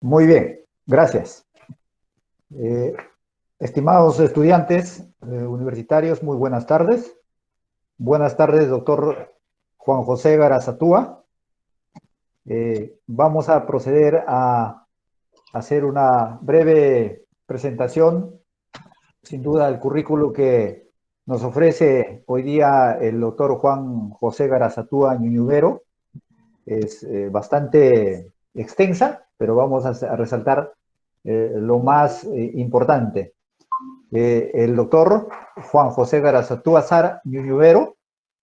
Muy bien, gracias. Eh, Estimados estudiantes universitarios, muy buenas tardes. Buenas tardes, doctor Juan José Garazatúa. Vamos a proceder a hacer una breve presentación, sin duda, del currículo que nos ofrece hoy día el doctor Juan José Garazatúa Ñuñuvero. Es bastante extensa, pero vamos a resaltar lo más importante. El doctor Juan José Garazatúa Sara Ñuñuvero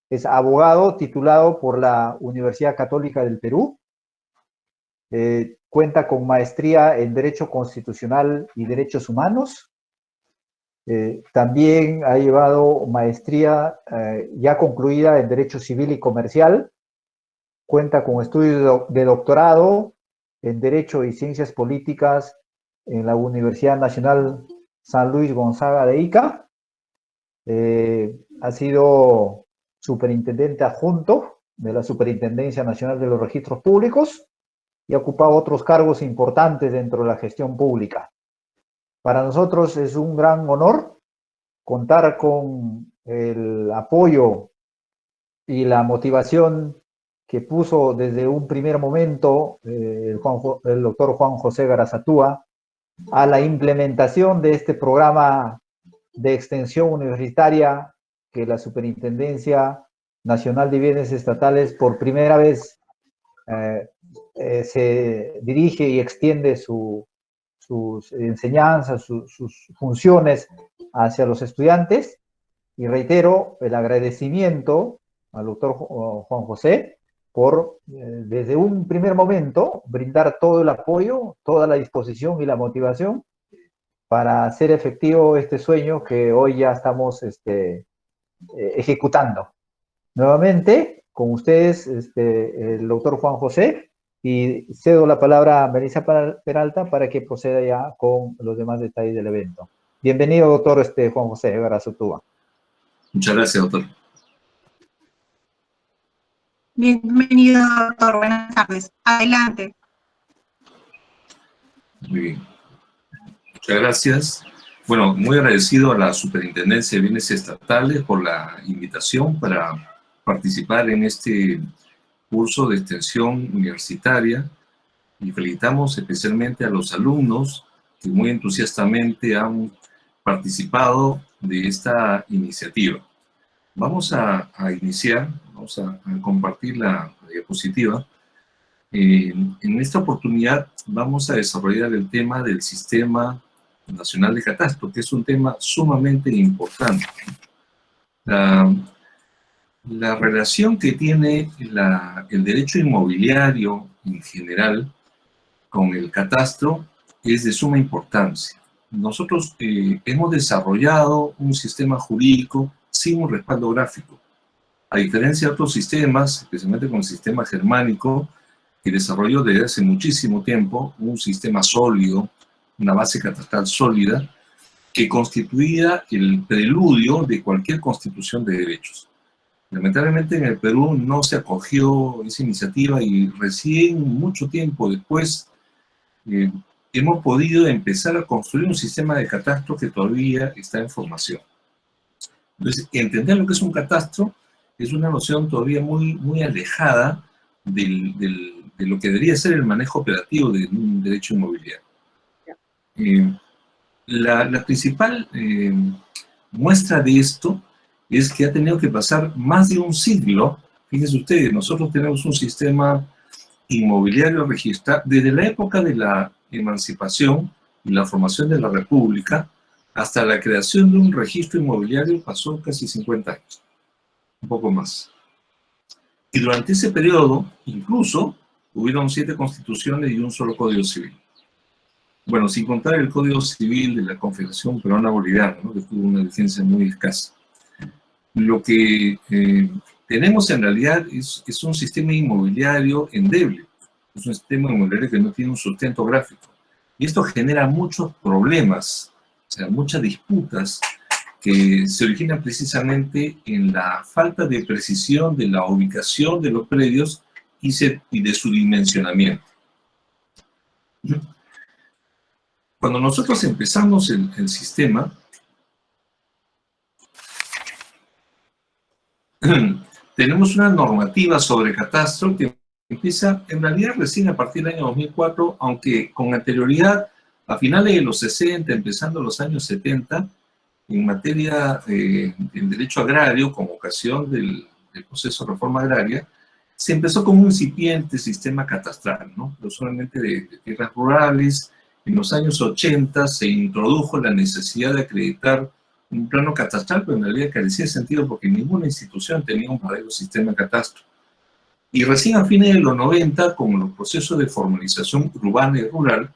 es abogado titulado por la Universidad Católica del Perú. Cuenta con maestría en Derecho Constitucional y Derechos Humanos. También ha llevado maestría ya concluida en Derecho Civil y Comercial. Cuenta con estudios de doctorado en Derecho y Ciencias Políticas en la Universidad Nacional San Luis Gonzaga de Ica. Ha sido superintendente adjunto de la Superintendencia Nacional de los Registros Públicos y ha ocupado otros cargos importantes dentro de la gestión pública. Para nosotros es un gran honor contar con el apoyo y la motivación que puso desde un primer momento el doctor Juan José Garazatúa a la implementación de este programa de extensión universitaria que la Superintendencia Nacional de Bienes Estatales por primera vez se dirige y extiende sus enseñanzas, sus funciones hacia los estudiantes. Y reitero el agradecimiento al doctor Juan José por, desde un primer momento, brindar todo el apoyo, toda la disposición y la motivación para hacer efectivo este sueño que hoy ya estamos ejecutando. Nuevamente, con ustedes, el doctor Juan José, y cedo la palabra a Melissa Peralta para que proceda ya con los demás detalles del evento. Bienvenido, doctor Juan José Garazatúa. Muchas gracias, doctor. Bienvenido, doctor. Buenas tardes. Adelante. Muy bien. Muchas gracias. Bueno, muy agradecido a la Superintendencia de Bienes Estatales por la invitación para participar en este curso de extensión universitaria y felicitamos especialmente a los alumnos que muy entusiastamente han participado de esta iniciativa. Vamos a iniciar, vamos a compartir la diapositiva. En esta oportunidad vamos a desarrollar el tema del Sistema Nacional de Catastro, que es un tema sumamente importante. La relación que tiene el derecho inmobiliario en general con el catastro es de suma importancia. Nosotros hemos desarrollado un sistema jurídico sin un respaldo gráfico. A diferencia de otros sistemas, especialmente con el sistema germánico, que desarrolló desde hace muchísimo tiempo un sistema sólido, una base catastral sólida, que constituía el preludio de cualquier constitución de derechos. Lamentablemente en el Perú no se acogió esa iniciativa y recién mucho tiempo después hemos podido empezar a construir un sistema de catastro que todavía está en formación. Entonces, entender lo que es un catastro es una noción todavía muy alejada de lo que debería ser el manejo operativo de un derecho inmobiliario. La principal muestra de esto es que ha tenido que pasar más de un siglo. Fíjense ustedes, nosotros tenemos un sistema inmobiliario registrado desde la época de la emancipación y la formación de la República hasta la creación de un registro inmobiliario pasó casi 50 años, un poco más. Y durante ese periodo, incluso, hubieron 7 constituciones y un solo Código Civil. Bueno, sin contar el Código Civil de la Confederación Peruana Boliviana, ¿no?, que tuvo una vigencia muy escasa. Lo que tenemos en realidad es un sistema inmobiliario endeble. Es un sistema inmobiliario que no tiene un sustento gráfico. Y esto genera muchos problemas, o sea, muchas disputas que se originan precisamente en la falta de precisión de la ubicación de los predios y de su dimensionamiento. Cuando nosotros empezamos el sistema, tenemos una normativa sobre catastro que empieza en realidad recién a partir del año 2004, aunque con anterioridad, a finales de los 60, empezando los años 70, en materia del derecho agrario, con ocasión del proceso de reforma agraria, se empezó con un incipiente sistema catastral, ¿no? Solamente de tierras rurales. En los años 80 se introdujo la necesidad de acreditar un plano catastral, pero en realidad carecía de sentido porque ninguna institución tenía un verdadero sistema de catastro. Y recién a fines de los 90, con los procesos de formalización urbana y rural,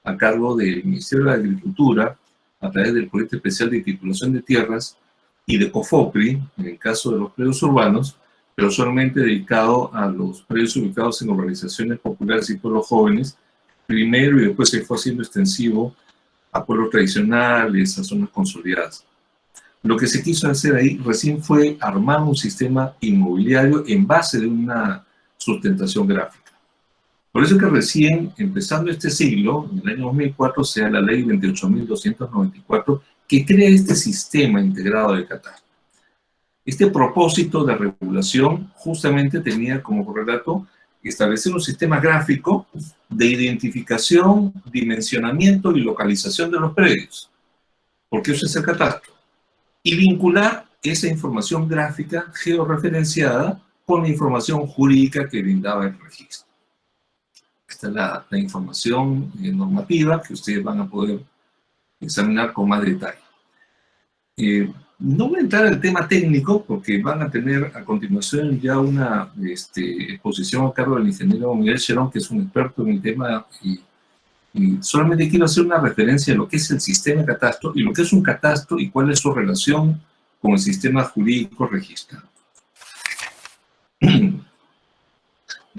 a cargo del Ministerio de Agricultura, a través del Proyecto Especial de Titulación de Tierras, y de COFOPRI, en el caso de los predios urbanos, pero solamente dedicado a los predios ubicados en organizaciones populares y pueblos jóvenes, primero, y después se fue haciendo extensivo a pueblos tradicionales, a zonas consolidadas. Lo que se quiso hacer ahí recién fue armar un sistema inmobiliario en base de una sustentación gráfica. Por eso que recién, empezando este siglo, en el año 2004, se da la ley 28.294, que crea este sistema integrado de catastro. Este propósito de regulación justamente tenía como correlato establecer un sistema gráfico de identificación, dimensionamiento y localización de los predios, porque eso es el catastro, y vincular esa información gráfica georreferenciada con la información jurídica que brindaba el registro. Esta es la información normativa que ustedes van a poder examinar con más detalle. No voy a entrar al tema técnico porque van a tener a continuación ya una exposición a cargo del ingeniero Miguel Cherón, que es un experto en el tema, y solamente quiero hacer una referencia a lo que es el sistema de catastro y lo que es un catastro y cuál es su relación con el sistema jurídico registrado.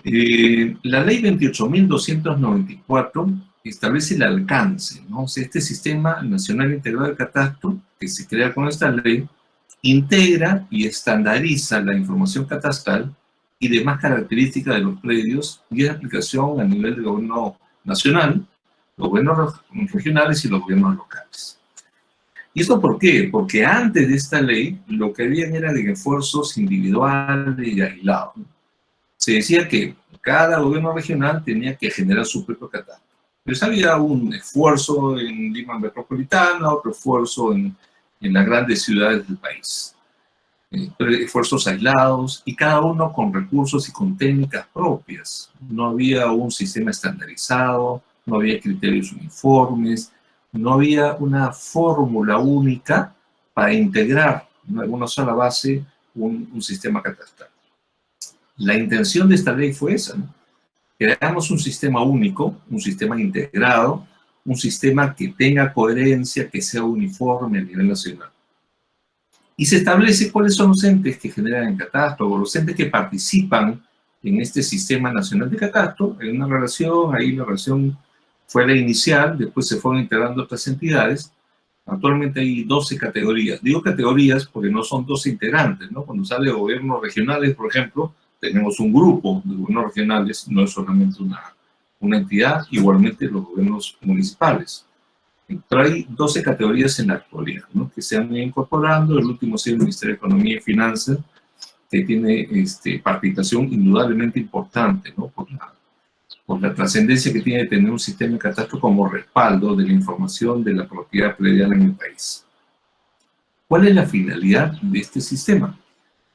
La ley 28.294 establece el alcance, ¿no? O sea, este sistema nacional integrado de catastro, que se crea con esta ley, integra y estandariza la información catastral y demás características de los predios y de aplicación a nivel del gobierno nacional, los gobiernos regionales y los gobiernos locales. ¿Y esto por qué? Porque antes de esta ley, lo que habían era de esfuerzos individuales y aislados. Se decía que cada gobierno regional tenía que generar su propio catastro. Pues había un esfuerzo en Lima metropolitana, otro esfuerzo en las grandes ciudades del país. Esfuerzos aislados y cada uno con recursos y con técnicas propias. No había un sistema estandarizado, no había criterios uniformes, no había una fórmula única para integrar en una sola base un sistema catastral. La intención de esta ley fue esa, ¿no? Creamos un sistema único, un sistema integrado, un sistema que tenga coherencia, que sea uniforme a nivel nacional. Y se establece cuáles son los entes que generan el catastro, o los entes que participan en este sistema nacional de catastro, en una relación, ahí la relación fue la inicial, después se fueron integrando otras entidades. Actualmente hay 12 categorías. Digo categorías porque no son 12 integrantes, ¿no? Cuando sale de gobiernos regionales, por ejemplo, tenemos un grupo de gobiernos regionales, no es solamente una entidad, igualmente los gobiernos municipales. Pero hay 12 categorías en la actualidad, ¿no? Que se han ido incorporando. El último es el Ministerio de Economía y Finanzas, que tiene participación indudablemente importante, ¿no? Por la trascendencia que tiene tener un sistema de catastro como respaldo de la información de la propiedad predial en el país. ¿Cuál es la finalidad de este sistema?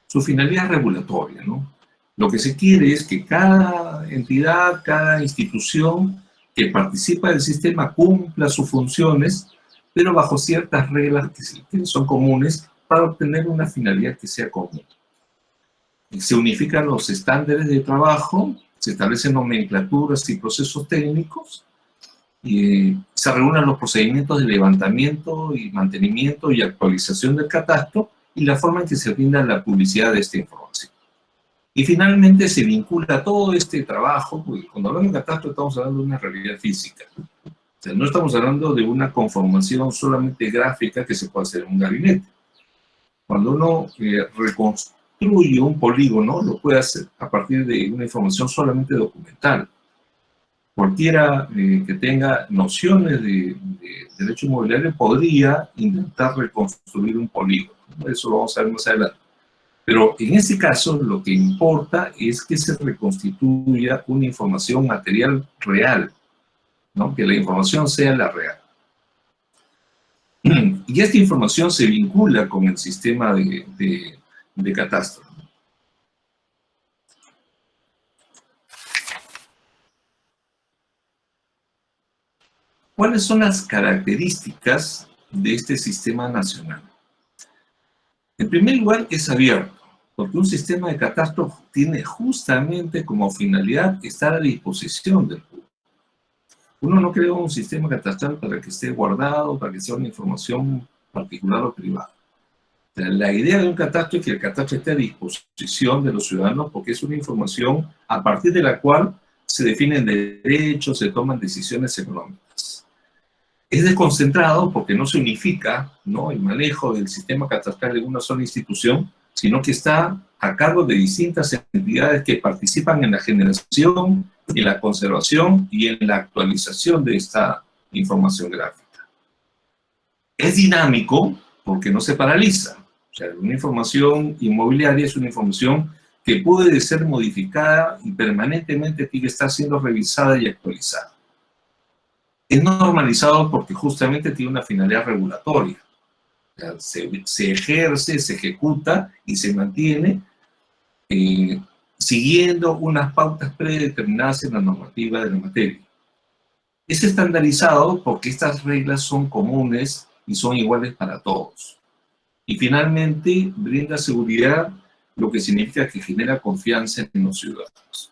Su finalidad es regulatoria, ¿no? Lo que se quiere es que cada entidad, cada institución que participa del sistema cumpla sus funciones, pero bajo ciertas reglas que son comunes para obtener una finalidad que sea común. Se unifican los estándares de trabajo, se establecen nomenclaturas y procesos técnicos, y se reúnen los procedimientos de levantamiento y mantenimiento y actualización del catastro y la forma en que se brinda la publicidad de esta información. Y finalmente se vincula todo este trabajo, porque cuando hablamos de catastro estamos hablando de una realidad física. O sea, no estamos hablando de una conformación solamente gráfica que se puede hacer en un gabinete. Cuando uno reconstruye un polígono, lo puede hacer a partir de una información solamente documental. Cualquiera que tenga nociones de derecho inmobiliario podría intentar reconstruir un polígono. Eso lo vamos a ver más adelante. Pero en este caso lo que importa es que se reconstituya una información material real, ¿no? Que la información sea la real. Y esta información se vincula con el sistema de catastro. ¿Cuáles son las características de este sistema nacional? En primer lugar, es abierto, porque un sistema de catastro tiene justamente como finalidad estar a disposición del público. Uno no crea un sistema catastral para que esté guardado, para que sea una información particular o privada. O sea, la idea de un catastro es que el catastro esté a disposición de los ciudadanos porque es una información a partir de la cual se definen derechos, se toman decisiones económicas. Es desconcentrado porque no se unifica, ¿no?, el manejo del sistema catastral en una sola institución, sino que está a cargo de distintas entidades que participan en la generación, en la conservación y en la actualización de esta información gráfica. Es dinámico porque no se paraliza. O sea, una información inmobiliaria es una información que puede ser modificada y permanentemente tiene que estar siendo revisada y actualizada. Es normalizado porque justamente tiene una finalidad regulatoria. O sea, se ejerce, se ejecuta y se mantiene siguiendo unas pautas predeterminadas en la normativa de la materia. Es estandarizado porque estas reglas son comunes y son iguales para todos. Y finalmente brinda seguridad, lo que significa que genera confianza en los ciudadanos.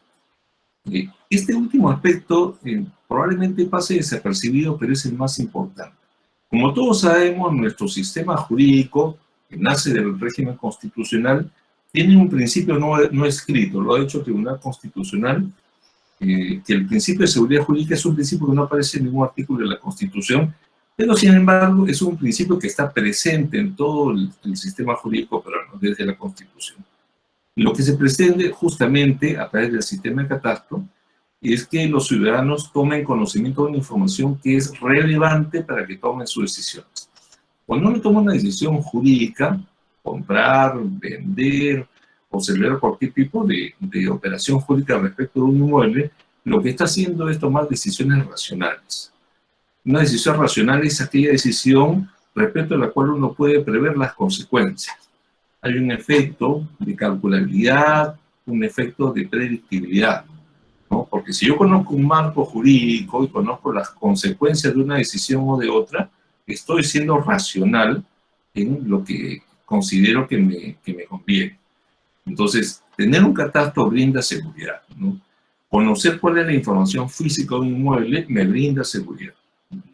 Este último aspecto probablemente pase desapercibido, pero es el más importante. Como todos sabemos, nuestro sistema jurídico, que nace del régimen constitucional, tiene un principio no escrito, lo ha dicho el Tribunal Constitucional, que el principio de seguridad jurídica es un principio que no aparece en ningún artículo de la Constitución, pero sin embargo es un principio que está presente en todo el sistema jurídico peruano, desde la Constitución. Lo que se pretende justamente a través del sistema de catastro es que los ciudadanos tomen conocimiento de una información que es relevante para que tomen sus decisiones. Cuando uno toma una decisión jurídica, comprar, vender o celebrar cualquier tipo de operación jurídica respecto de un inmueble, lo que está haciendo es tomar decisiones racionales. Una decisión racional es aquella decisión respecto a la cual uno puede prever las consecuencias. Hay un efecto de calculabilidad, un efecto de predictibilidad, ¿no? Porque si yo conozco un marco jurídico y conozco las consecuencias de una decisión o de otra, estoy siendo racional en lo que considero que me conviene. Entonces, tener un catastro brinda seguridad, ¿no? Conocer cuál es la información física de un inmueble me brinda seguridad.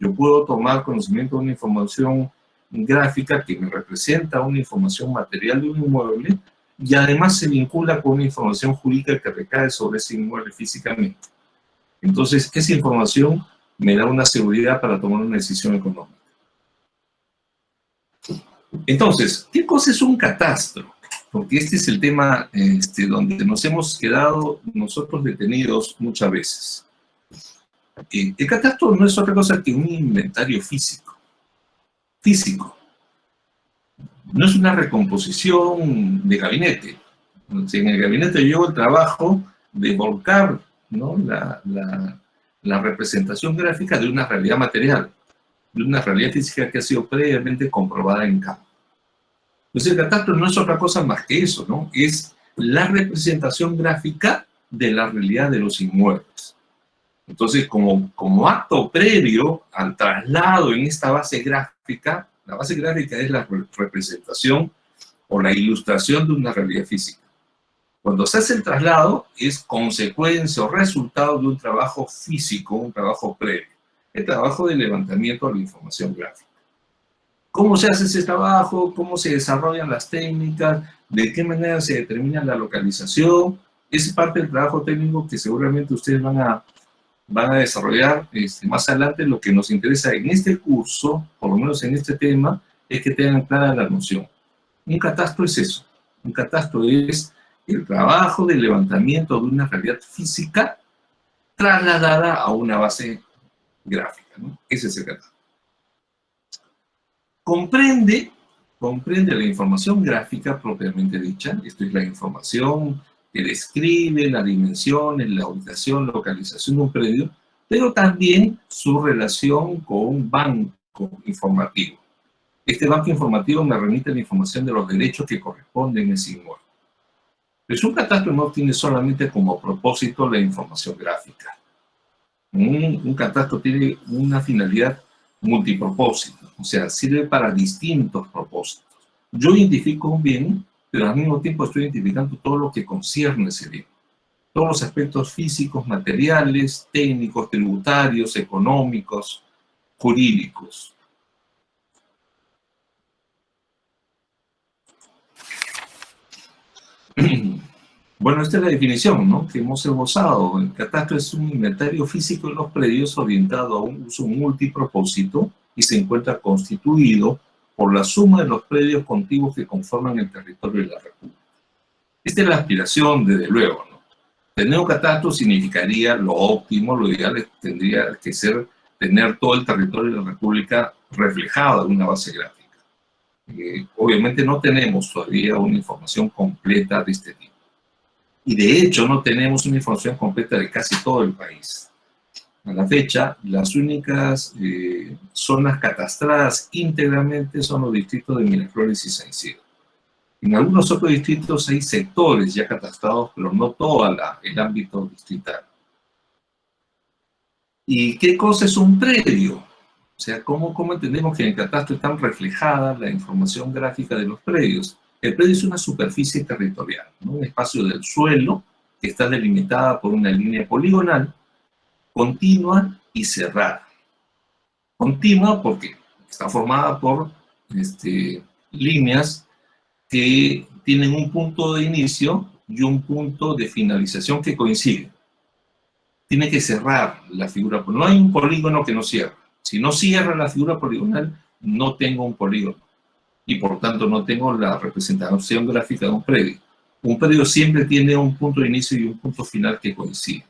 Yo puedo tomar conocimiento de una información gráfica que me representa una información material de un inmueble y además se vincula con una información jurídica que recae sobre ese inmueble físicamente. Entonces, esa información me da una seguridad para tomar una decisión económica. Entonces, ¿qué cosa es un catastro? Porque este es el tema donde nos hemos quedado nosotros detenidos muchas veces. El catastro no es otra cosa que un inventario físico. No es una recomposición de gabinete. Si en el gabinete yo hago el trabajo de volcar, ¿no?, la representación gráfica de una realidad material, de una realidad física que ha sido previamente comprobada en campo. Entonces el catastro no es otra cosa más que eso, ¿no? Es la representación gráfica de la realidad de los inmuebles. Entonces, como acto previo al traslado en esta base gráfica, la base gráfica es la representación o la ilustración de una realidad física. Cuando se hace el traslado, es consecuencia o resultado de un trabajo físico, un trabajo previo, el trabajo de levantamiento de la información gráfica. ¿Cómo se hace ese trabajo? ¿Cómo se desarrollan las técnicas? ¿De qué manera se determina la localización? Es parte del trabajo técnico que seguramente ustedes van a desarrollar más adelante. Lo que nos interesa en este curso, por lo menos en este tema, es que tengan clara la noción. Un catastro es eso. Un catastro es el trabajo de levantamiento de una realidad física trasladada a una base gráfica, ¿no? Ese es el catastro. Comprende la información gráfica propiamente dicha. Esto es la información que describe las dimensiones, la ubicación, localización de un predio, pero también su relación con un banco informativo. Este banco informativo me remite la información de los derechos que corresponden a ese inmueble. Pues un catastro no tiene solamente como propósito la información gráfica. Un catastro tiene una finalidad multipropósito, o sea, sirve para distintos propósitos. Yo identifico un bien, pero al mismo tiempo estoy identificando todo lo que concierne ese bien. Todos los aspectos físicos, materiales, técnicos, tributarios, económicos, jurídicos. Bueno, esta es la definición, ¿no?, que hemos esbozado. El catastro es un inventario físico de los predios orientado a un uso multipropósito y se encuentra constituido por la suma de los predios contiguos que conforman el territorio de la República. Esta es la aspiración, desde luego, ¿no? Tener un catastro significaría lo óptimo, lo ideal tendría que ser tener todo el territorio de la República reflejado en una base gráfica. Obviamente no tenemos todavía una información completa de este tipo. Y de hecho no tenemos una información completa de casi todo el país. A la fecha, las únicas zonas catastradas íntegramente son los distritos de Miraflores y San Isidro. En algunos otros distritos hay sectores ya catastrados, pero no todo el ámbito distrital. ¿Y qué cosa es un predio? O sea, ¿cómo entendemos que en el catastro está reflejada la información gráfica de los predios? El predio es una superficie territorial, ¿no?, un espacio del suelo que está delimitada por una línea poligonal, continua y cerrada. Continua porque está formada por líneas que tienen un punto de inicio y un punto de finalización que coinciden. Tiene que cerrar la figura, no hay un polígono que no cierre. Si no cierra la figura poligonal, no tengo un polígono. Y por tanto no tengo la representación gráfica de un predio. Un predio siempre tiene un punto de inicio y un punto final que coinciden.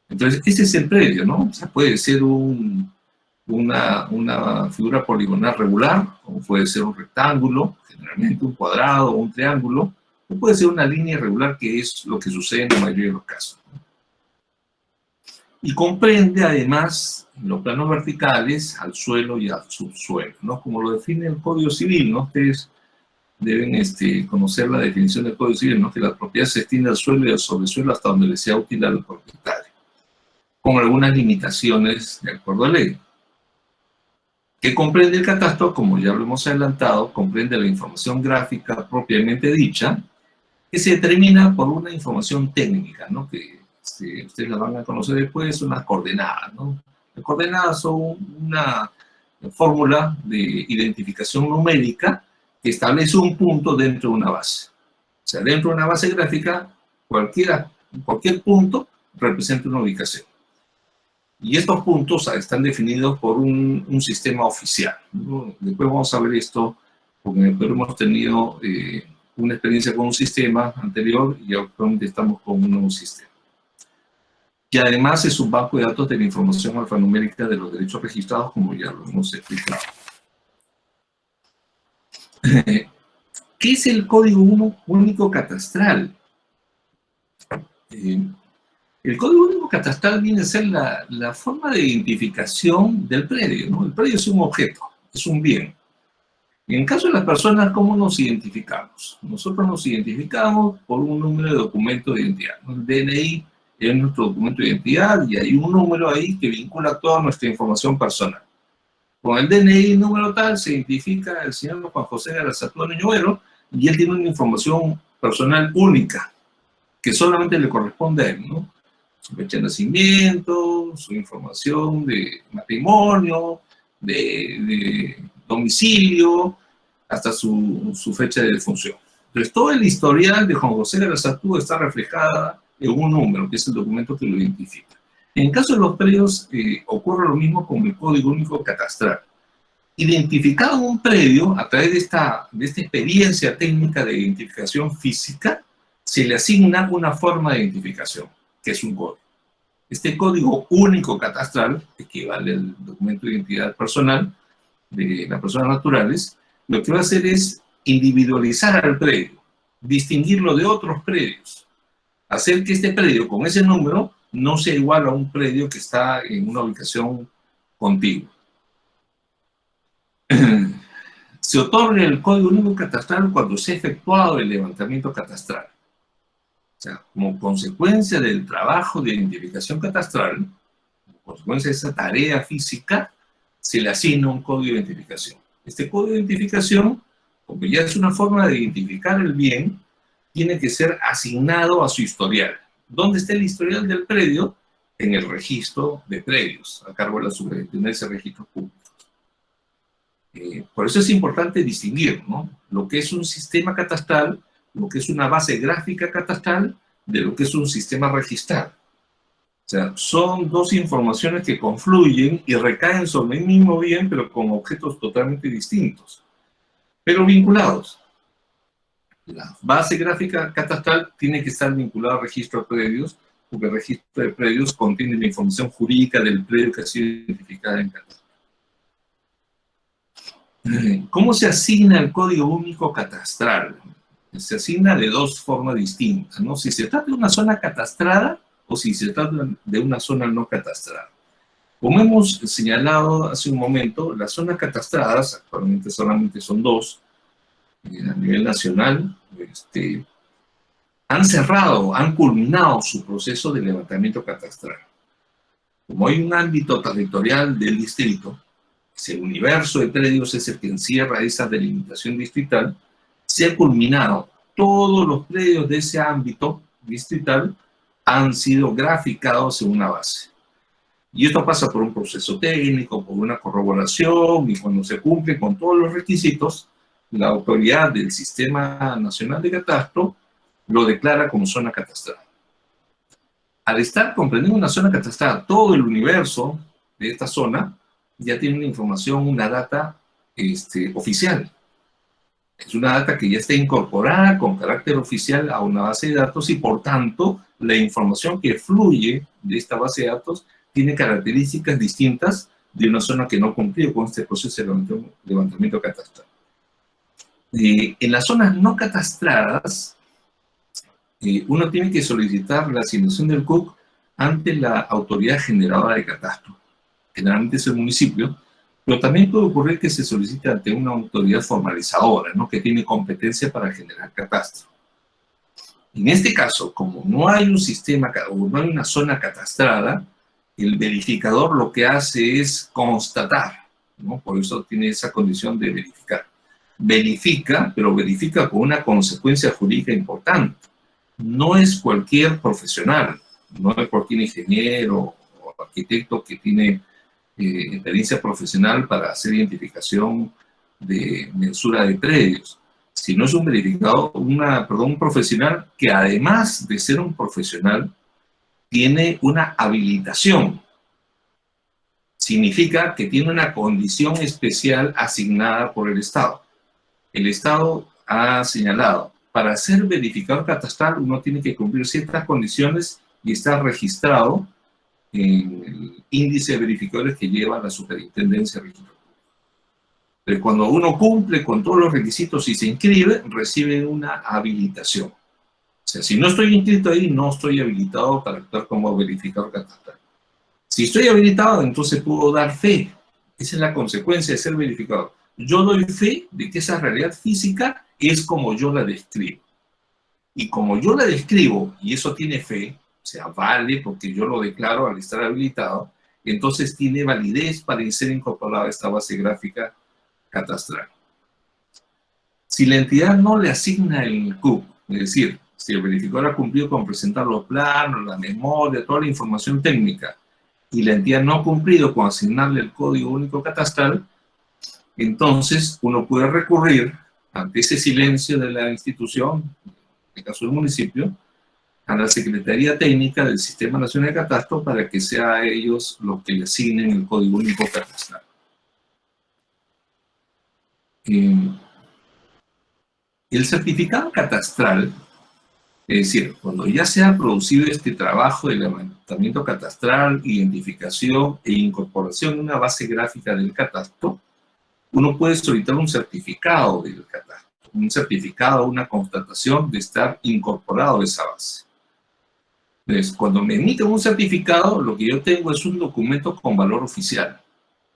Entonces, ese es el predio, ¿no? O sea, puede ser una figura poligonal regular, o puede ser un rectángulo, generalmente un cuadrado o un triángulo, o puede ser una línea irregular, que es lo que sucede en la mayoría de los casos. Y comprende además los planos verticales al suelo y al subsuelo, ¿no?, como lo define el Código Civil, ¿no? Ustedes deben conocer la definición del Código Civil, ¿no?, que la propiedad se extiende al suelo y al sobresuelo hasta donde le sea útil al propietario, con algunas limitaciones de acuerdo a ley. ¿Qué comprende el catastro? Como ya lo hemos adelantado, comprende la información gráfica propiamente dicha, que se determina por una información técnica, ¿no?, que ustedes la van a conocer después, son las coordenadas, ¿no? Las coordenadas son una fórmula de identificación numérica que establece un punto dentro de una base. O sea, dentro de una base gráfica, cualquier punto representa una ubicación. Y estos puntos están definidos por un sistema oficial, ¿no? Después vamos a ver esto, porque en el Perú hemos tenido una experiencia con un sistema anterior y actualmente estamos con un nuevo sistema. Y además es un banco de datos de la información alfanumérica de los derechos registrados, como ya lo hemos explicado. ¿Qué es el Código Único Catastral? El Código Único Catastral viene a ser la forma de identificación del predio, ¿no? El predio es un objeto, es un bien. En el caso de las personas, ¿cómo nos identificamos? Nosotros nos identificamos por un número de documento de identidad, ¿no? El DNI es nuestro documento de identidad y hay un número ahí que vincula toda nuestra información personal. Con el DNI número tal se identifica el señor Juan José Garazatúa Ñovero y él tiene una información personal única que solamente le corresponde a él, ¿no? Su fecha de nacimiento, su información de matrimonio, de domicilio, hasta su fecha de defunción. Entonces, todo el historial de Juan José Garazatúa está reflejada en un número, que es el documento que lo identifica. En el caso de los predios, ocurre lo mismo con el Código Único Catastral. Identificado un predio, a través de esta experiencia técnica de identificación física, se le asigna una forma de identificación, que es un código. Este Código Único Catastral, equivale al documento de identidad personal, de las personas naturales, lo que va a hacer es individualizar al predio, distinguirlo de otros predios, hacer que este predio con ese número no sea igual a un predio que está en una ubicación contigua. Se otorga el Código Único Catastral cuando se ha efectuado el levantamiento catastral. O sea, como consecuencia del trabajo de identificación catastral, como consecuencia de esa tarea física, se le asigna un código de identificación. Este código de identificación, como ya es una forma de identificar el bien, tiene que ser asignado a su historial. ¿Dónde está el historial del predio? En el registro de predios, a cargo de la Superintendencia de Registros Públicos. Por eso es importante distinguir, ¿no?, lo que es un sistema catastral, lo que es una base gráfica catastral, de lo que es un sistema registral. O sea, son dos informaciones que confluyen y recaen sobre el mismo bien, pero con objetos totalmente distintos, pero vinculados. La base gráfica catastral tiene que estar vinculada al registro de predios, porque el registro de predios contiene la información jurídica del predio que ha sido identificada en catastro. ¿Cómo se asigna el Código Único Catastral? Se asigna de dos formas distintas, ¿no? Si se trata de una zona catastrada o si se trata de una zona no catastrada. Como hemos señalado hace un momento, las zonas catastradas, actualmente solamente son dos, a nivel nacional, han cerrado, han culminado su proceso de levantamiento catastral. Como hay un ámbito territorial del distrito, si el universo de predios es el que encierra esa delimitación distrital, se ha culminado. Todos los predios de ese ámbito distrital han sido graficados en una base. Y esto pasa por un proceso técnico, por una corroboración, y cuando se cumple con todos los requisitos, la autoridad del Sistema Nacional de Catastro lo declara como zona catastrada. Al estar comprendiendo una zona catastrada, todo el universo de esta zona ya tiene una información, una data oficial. Es una data que ya está incorporada con carácter oficial a una base de datos y, por tanto, la información que fluye de esta base de datos tiene características distintas de una zona que no cumplió con este proceso de levantamiento catastral. En las zonas no catastradas, uno tiene que solicitar la asignación del CUC ante la autoridad generadora de catastro. Generalmente es el municipio, pero también puede ocurrir que se solicite ante una autoridad formalizadora, ¿no?, que tiene competencia para generar catastro. En este caso, como no hay un sistema o no hay una zona catastrada, el verificador lo que hace es constatar, ¿no? Por eso tiene esa condición de verificar. Verifica, pero verifica con una consecuencia jurídica importante. No es cualquier profesional, no es cualquier ingeniero o arquitecto que tiene experiencia profesional para hacer identificación de mensura de predios, sino es un verificador, un profesional que, además de ser un profesional, tiene una habilitación. Significa que tiene una condición especial asignada por el Estado. El Estado ha señalado, para ser verificador catastral uno tiene que cumplir ciertas condiciones y estar registrado en el índice de verificadores que lleva la Superintendencia de Registros Públicos. Pero cuando uno cumple con todos los requisitos y se inscribe, recibe una habilitación. O sea, si no estoy inscrito ahí, no estoy habilitado para actuar como verificador catastral. Si estoy habilitado, entonces puedo dar fe. Esa es la consecuencia de ser verificador. Yo doy fe de que esa realidad física es como yo la describo. Y como yo la describo, y eso tiene fe, o sea, vale porque yo lo declaro al estar habilitado, entonces tiene validez para ser incorporada a esta base gráfica catastral. Si la entidad no le asigna el CUC, es decir, si el verificador ha cumplido con presentar los planos, la memoria, toda la información técnica, y la entidad no ha cumplido con asignarle el Código Único Catastral, entonces uno puede recurrir ante ese silencio de la institución, en el caso del municipio, a la Secretaría Técnica del Sistema Nacional de Catastro para que sea a ellos los que le asignen el Código Único Catastral. El certificado catastral, es decir, cuando ya se ha producido este trabajo de levantamiento catastral, identificación e incorporación de una base gráfica del catastro, uno puede solicitar un certificado del catastro, un certificado, una constatación de estar incorporado a esa base. Entonces, cuando me emiten un certificado, lo que yo tengo es un documento con valor oficial,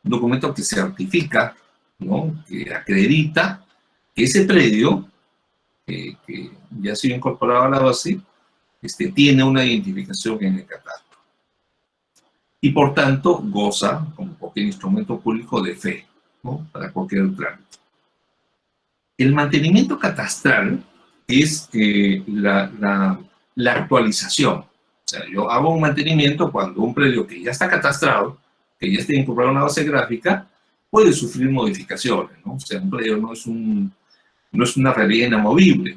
un documento que certifica, ¿no?, que acredita que ese predio, que ya ha sido incorporado a la base, tiene una identificación en el catastro. Y por tanto, goza, como cualquier instrumento público, de fe, ¿no?, para cualquier trámite. El mantenimiento catastral es la actualización. O sea, yo hago un mantenimiento cuando un predio que ya está catastrado, que ya está incorporado en una base gráfica, puede sufrir modificaciones, ¿no? O sea, un predio no es una realidad inamovible.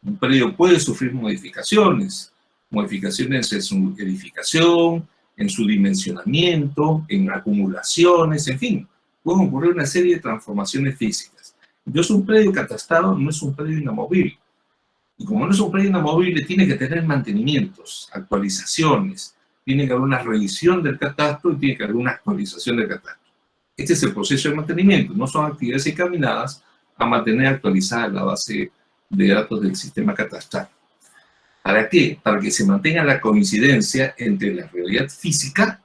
Un predio puede sufrir modificaciones en su edificación, en su dimensionamiento, en acumulaciones, en fin. Pueden ocurrir una serie de transformaciones físicas. Entonces, un predio catastrado no es un predio inamovible. Y como no es un predio inamovible, tiene que tener mantenimientos, actualizaciones, tiene que haber una revisión del catastro y tiene que haber una actualización del catastro. Este es el proceso de mantenimiento, no son actividades encaminadas a mantener actualizada la base de datos del sistema catastral. ¿Para qué? Para que se mantenga la coincidencia entre la realidad física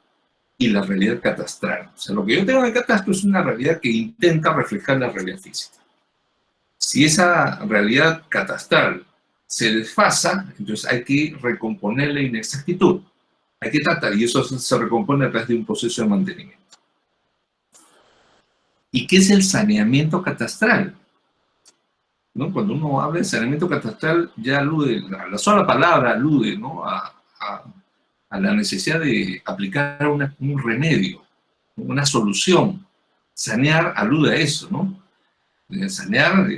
y la realidad catastral. O sea, lo que yo tengo en el catastro es una realidad que intenta reflejar la realidad física. Si esa realidad catastral se desfasa, entonces hay que recomponer la inexactitud. Hay que tratar, y eso se recompone a través de un proceso de mantenimiento. ¿Y qué es el saneamiento catastral? ¿No? Cuando uno habla de saneamiento catastral, ya alude, la sola palabra alude, ¿no?, a la necesidad de aplicar un remedio, una solución. Sanear alude a eso, ¿no? Sanear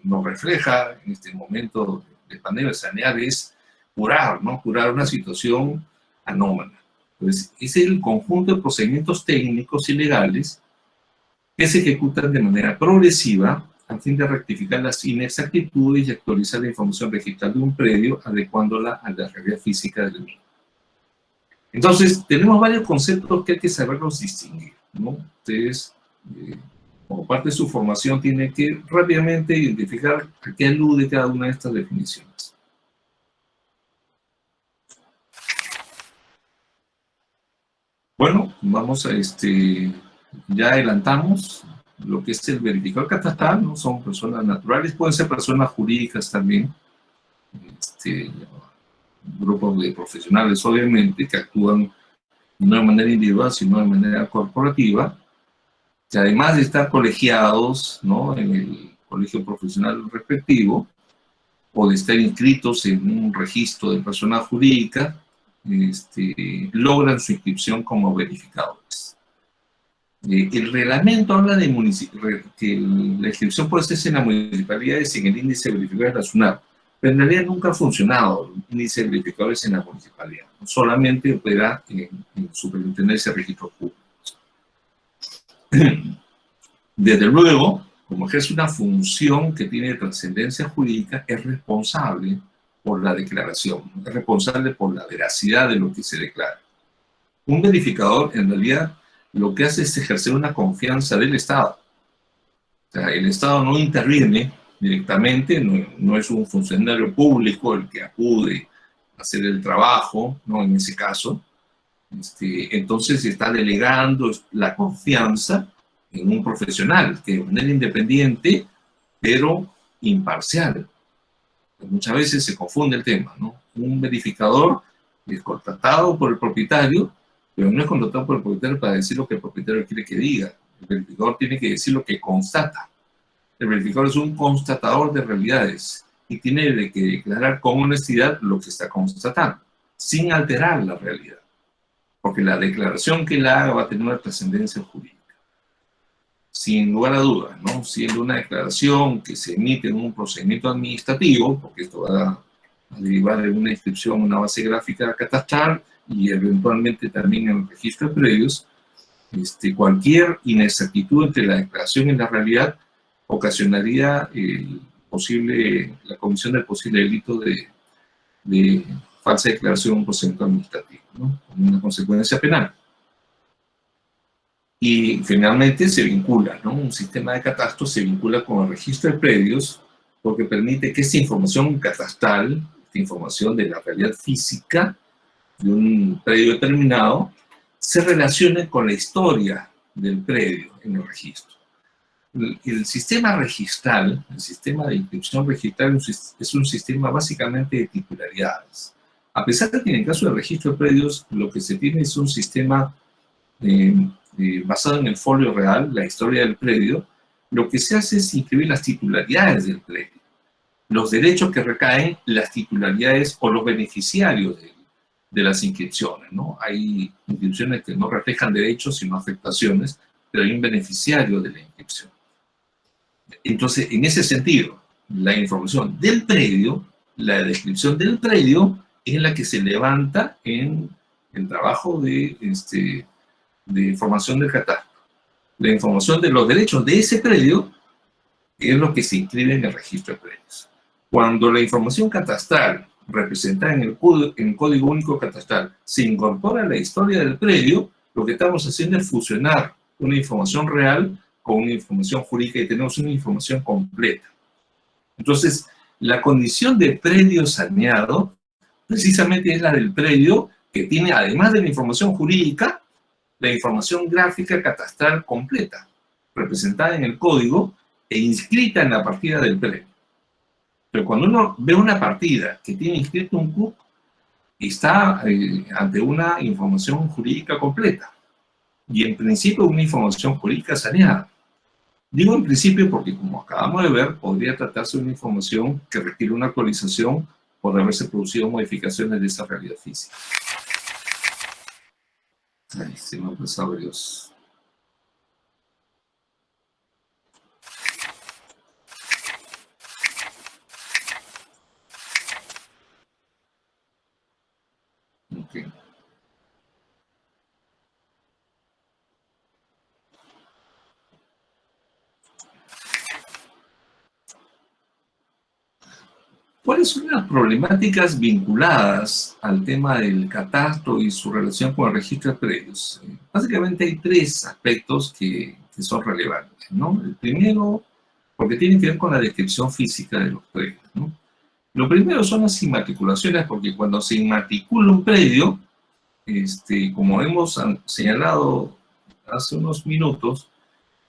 nos refleja en este momento de pandemia. Sanear es curar, ¿no? Curar una situación anómala. Entonces, es el conjunto de procedimientos técnicos y legales que se ejecutan de manera progresiva a fin de rectificar las inexactitudes y actualizar la información registral de un predio, adecuándola a la realidad física del mismo. Entonces, tenemos varios conceptos que hay que saberlos distinguir, ¿no? Ustedes, como parte de su formación, tienen que rápidamente identificar a qué alude cada una de estas definiciones. Bueno, vamos a ya adelantamos lo que es el verificador catastral, ¿no? Son personas naturales, pueden ser personas jurídicas también, grupos de profesionales, obviamente, que actúan no de manera individual, sino de manera corporativa, que además de estar colegiados, ¿no?, en el colegio profesional respectivo, o de estar inscritos en un registro de persona jurídica, logran su inscripción como verificadores. El reglamento habla de que la inscripción puede hacerse en las municipalidades y en el índice de verificadores de la SUNAT, pero en realidad nunca ha funcionado el índice de verificadores en la municipalidad, solamente opera en superintendencia de registros públicos. Desde luego, como ejerce una función que tiene trascendencia jurídica, es responsable por la declaración, es responsable por la veracidad de lo que se declara. Un verificador, en realidad, lo que hace es ejercer una confianza del Estado. O sea, el Estado no interviene directamente, no es un funcionario público el que acude a hacer el trabajo, ¿no?, en ese caso. Entonces se está delegando la confianza en un profesional que de manera independiente, pero imparcial. Muchas veces se confunde el tema, ¿no? Un verificador es contratado por el propietario, pero no es contratado por el propietario para decir lo que el propietario quiere que diga. El verificador tiene que decir lo que constata. El verificador es un constatador de realidades y tiene que declarar con honestidad lo que está constatando, sin alterar la realidad. Porque la declaración que él haga va a tener una trascendencia jurídica. Sin lugar a dudas, ¿no? Siendo una declaración que se emite en un procedimiento administrativo, porque esto va a derivar en una inscripción en una base gráfica catastral y eventualmente también en el registro de predios, cualquier inexactitud entre la declaración y la realidad ocasionaría la comisión del posible delito de falsa declaración en un procedimiento administrativo, ¿no?, con una consecuencia penal. Y finalmente se vincula, ¿no? Un sistema de catastro se vincula con el registro de predios porque permite que esta información catastral, esta información de la realidad física de un predio determinado, se relacione con la historia del predio en el registro. El sistema registral, el sistema de inscripción registral es un sistema básicamente de titularidades. A pesar de que en el caso del registro de predios lo que se tiene es un sistema basado en el folio real, la historia del predio, lo que se hace es inscribir las titularidades del predio, los derechos que recaen, las titularidades o los beneficiarios de las inscripciones, ¿no? Hay inscripciones que no reflejan derechos sino afectaciones, pero hay un beneficiario de la inscripción. Entonces, en ese sentido, la información del predio, la descripción del predio, es la que se levanta en el trabajo de formación del catastro. La información de los derechos de ese predio es lo que se inscribe en el registro de predios. Cuando la información catastral representada en el Código Único Catastral se incorpora a la historia del predio, lo que estamos haciendo es fusionar una información real con una información jurídica y tenemos una información completa. Entonces, la condición de predio saneado precisamente es la del predio que tiene, además de la información jurídica, la información gráfica catastral completa, representada en el código e inscrita en la partida del predio. Pero cuando uno ve una partida que tiene inscrito un CUP, está ante una información jurídica completa y en principio una información jurídica saneada. Digo en principio porque, como acabamos de ver, podría tratarse de una información que requiere una actualización por haberse producido modificaciones de esa realidad física. Ay, se me ha pasado Dios. Okay. ¿Cuáles son las problemáticas vinculadas al tema del catastro y su relación con el registro de predios? Básicamente hay tres aspectos que son relevantes, ¿no? El primero, porque tiene que ver con la descripción física de los predios, ¿no? Lo primero son las inmatriculaciones, porque cuando se inmatricula un predio, como hemos señalado hace unos minutos,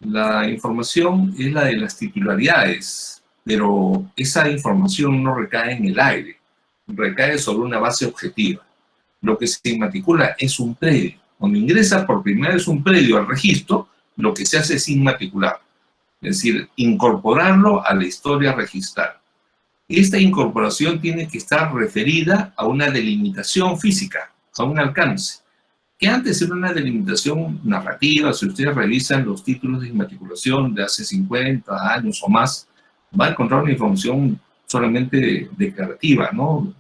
la información es la de las titularidades, pero esa información no recae en el aire, recae sobre una base objetiva. Lo que se inmatricula es un predio. Cuando ingresa por primera vez un predio al registro, lo que se hace es inmatricular, es decir, incorporarlo a la historia registral. Esta incorporación tiene que estar referida a una delimitación física, a un alcance, que antes era una delimitación narrativa. Si ustedes revisan los títulos de inmatriculación de hace 50 años o más, va a encontrar una información solamente declarativa, ¿no?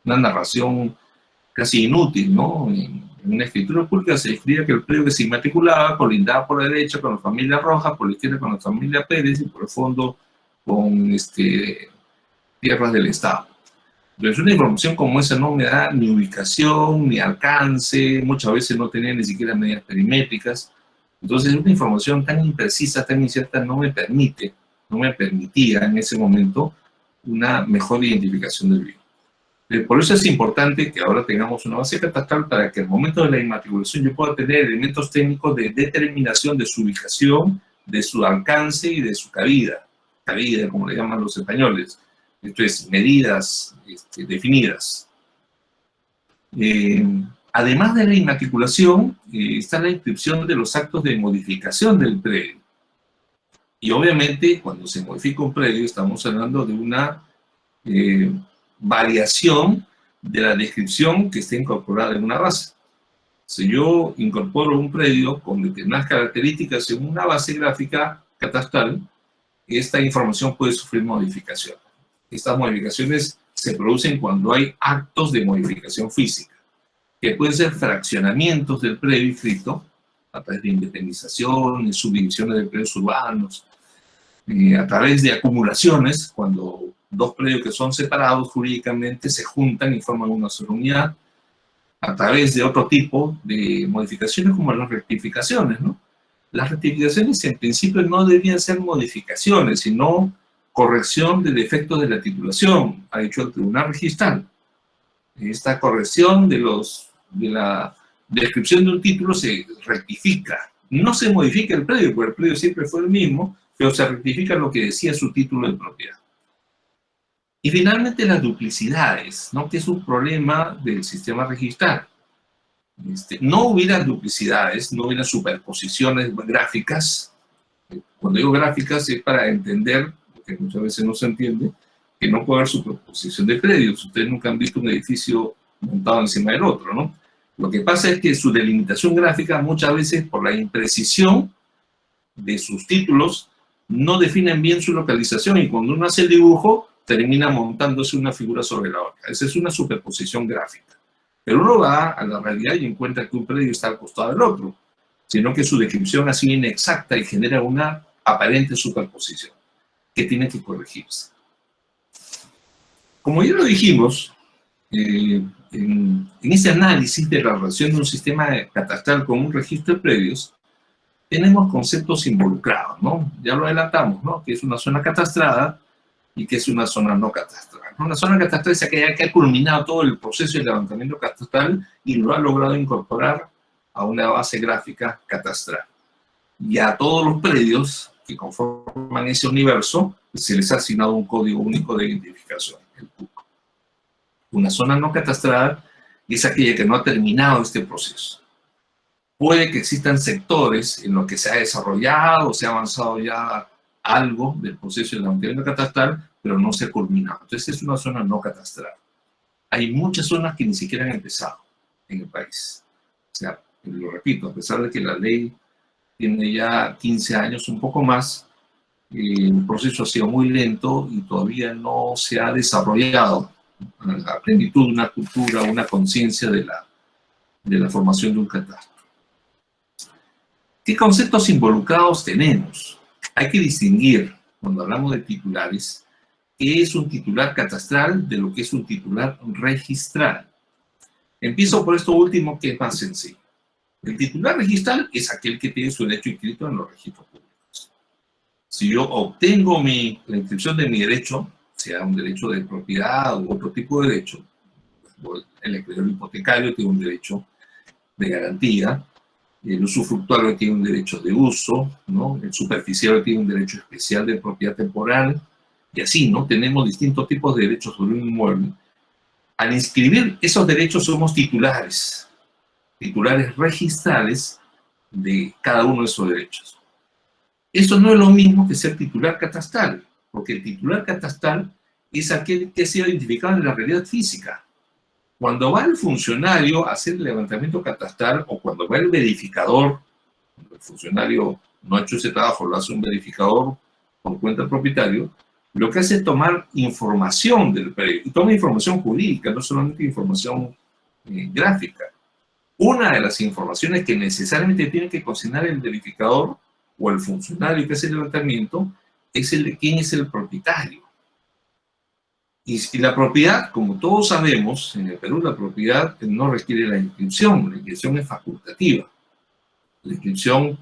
Una narración casi inútil, ¿no? En una escritura pública se escribía que el predio que se inmatriculaba colindaba por la derecha con la familia Rojas, por la izquierda con la familia Pérez y por el fondo con tierras del Estado. Entonces, una información como esa no me da ni ubicación, ni alcance, muchas veces no tenía ni siquiera medidas perimétricas. Entonces, una información tan imprecisa, tan incierta, no me permitía en ese momento una mejor identificación del bien. Por eso es importante que ahora tengamos una base catastral para que al momento de la inmatriculación yo pueda tener elementos técnicos de determinación de su ubicación, de su alcance y de su cabida, como le llaman los españoles. Esto es, medidas definidas. Además de la inmatriculación, está la inscripción de los actos de modificación del predio. Y obviamente, cuando se modifica un predio, estamos hablando de una variación de la descripción que está incorporada en una base. Si yo incorporo un predio con determinadas características en una base gráfica catastral, esta información puede sufrir modificación. Estas modificaciones se producen cuando hay actos de modificación física, que pueden ser fraccionamientos del predio inscrito, a través de independizaciones, subdivisiones de predios urbanos, a través de acumulaciones, cuando dos predios que son separados jurídicamente se juntan y forman una sola unidad, a través de otro tipo de modificaciones como las rectificaciones, ¿no? Las rectificaciones en principio no deberían ser modificaciones, sino corrección de defectos de la titulación, ha dicho el Tribunal Registral. Esta corrección de la descripción de un título se rectifica. No se modifica el predio, porque el predio siempre fue el mismo, pero se rectifica lo que decía su título de propiedad. Y finalmente las duplicidades, ¿no? Que es un problema del sistema registral. No hubiera duplicidades, no hubiera superposiciones gráficas. Cuando digo gráficas es para entender, porque muchas veces no se entiende, que no puede haber superposición de predios. Ustedes nunca han visto un edificio montado encima del otro, ¿no? Lo que pasa es que su delimitación gráfica muchas veces por la imprecisión de sus títulos no definen bien su localización y cuando uno hace el dibujo termina montándose una figura sobre la otra. Esa es una superposición gráfica. Pero uno va a la realidad y encuentra que un predio está al costado del otro, sino que su descripción ha sido inexacta y genera una aparente superposición que tiene que corregirse. Como ya lo dijimos, en ese análisis de la relación de un sistema catastral con un registro de predios, tenemos conceptos involucrados, ¿no? Ya lo adelantamos, ¿no? Que es una zona catastrada y que es una zona no catastral. Una zona catastral es aquella que ha culminado todo el proceso de levantamiento catastral y lo ha logrado incorporar a una base gráfica catastral. Y a todos los predios que conforman ese universo se les ha asignado un código único de identificación, el CUC. Una zona no catastrada es aquella que no ha terminado este proceso. Puede que existan sectores en los que se ha desarrollado o se ha avanzado ya algo del proceso de levantamiento catastral, pero no se ha culminado. Entonces es una zona no catastral. Hay muchas zonas que ni siquiera han empezado en el país. O sea, lo repito, a pesar de que la ley tiene ya 15 años, un poco más, el proceso ha sido muy lento y todavía no se ha desarrollado a plenitud una cultura, una conciencia de la formación de un catastro. ¿Qué conceptos involucrados tenemos? Hay que distinguir, cuando hablamos de titulares, qué es un titular catastral de lo que es un titular registral. Empiezo por esto último, que es más sencillo. El titular registral es aquel que tiene su derecho inscrito en los registros públicos. Si yo obtengo la inscripción de mi derecho, sea un derecho de propiedad u otro tipo de derecho, el acreedor hipotecario tiene un derecho de garantía, el usufructuario tiene un derecho de uso, ¿no? El superficiario tiene un derecho especial de propiedad temporal, y así, ¿no? Tenemos distintos tipos de derechos sobre un inmueble. Al inscribir esos derechos somos titulares registrales de cada uno de esos derechos. Eso no es lo mismo que ser titular catastral, porque el titular catastral es aquel que ha sido identificado en la realidad física. Cuando va el funcionario a hacer el levantamiento catastral o cuando va el verificador, cuando el funcionario no ha hecho ese trabajo, lo hace un verificador por cuenta del propietario, lo que hace es tomar información del predio, y toma información jurídica, no solamente información gráfica. Una de las informaciones que necesariamente tiene que consignar el verificador o el funcionario que hace el levantamiento es el de quién es el propietario. Y la propiedad, como todos sabemos, en el Perú la propiedad no requiere la inscripción es facultativa. La inscripción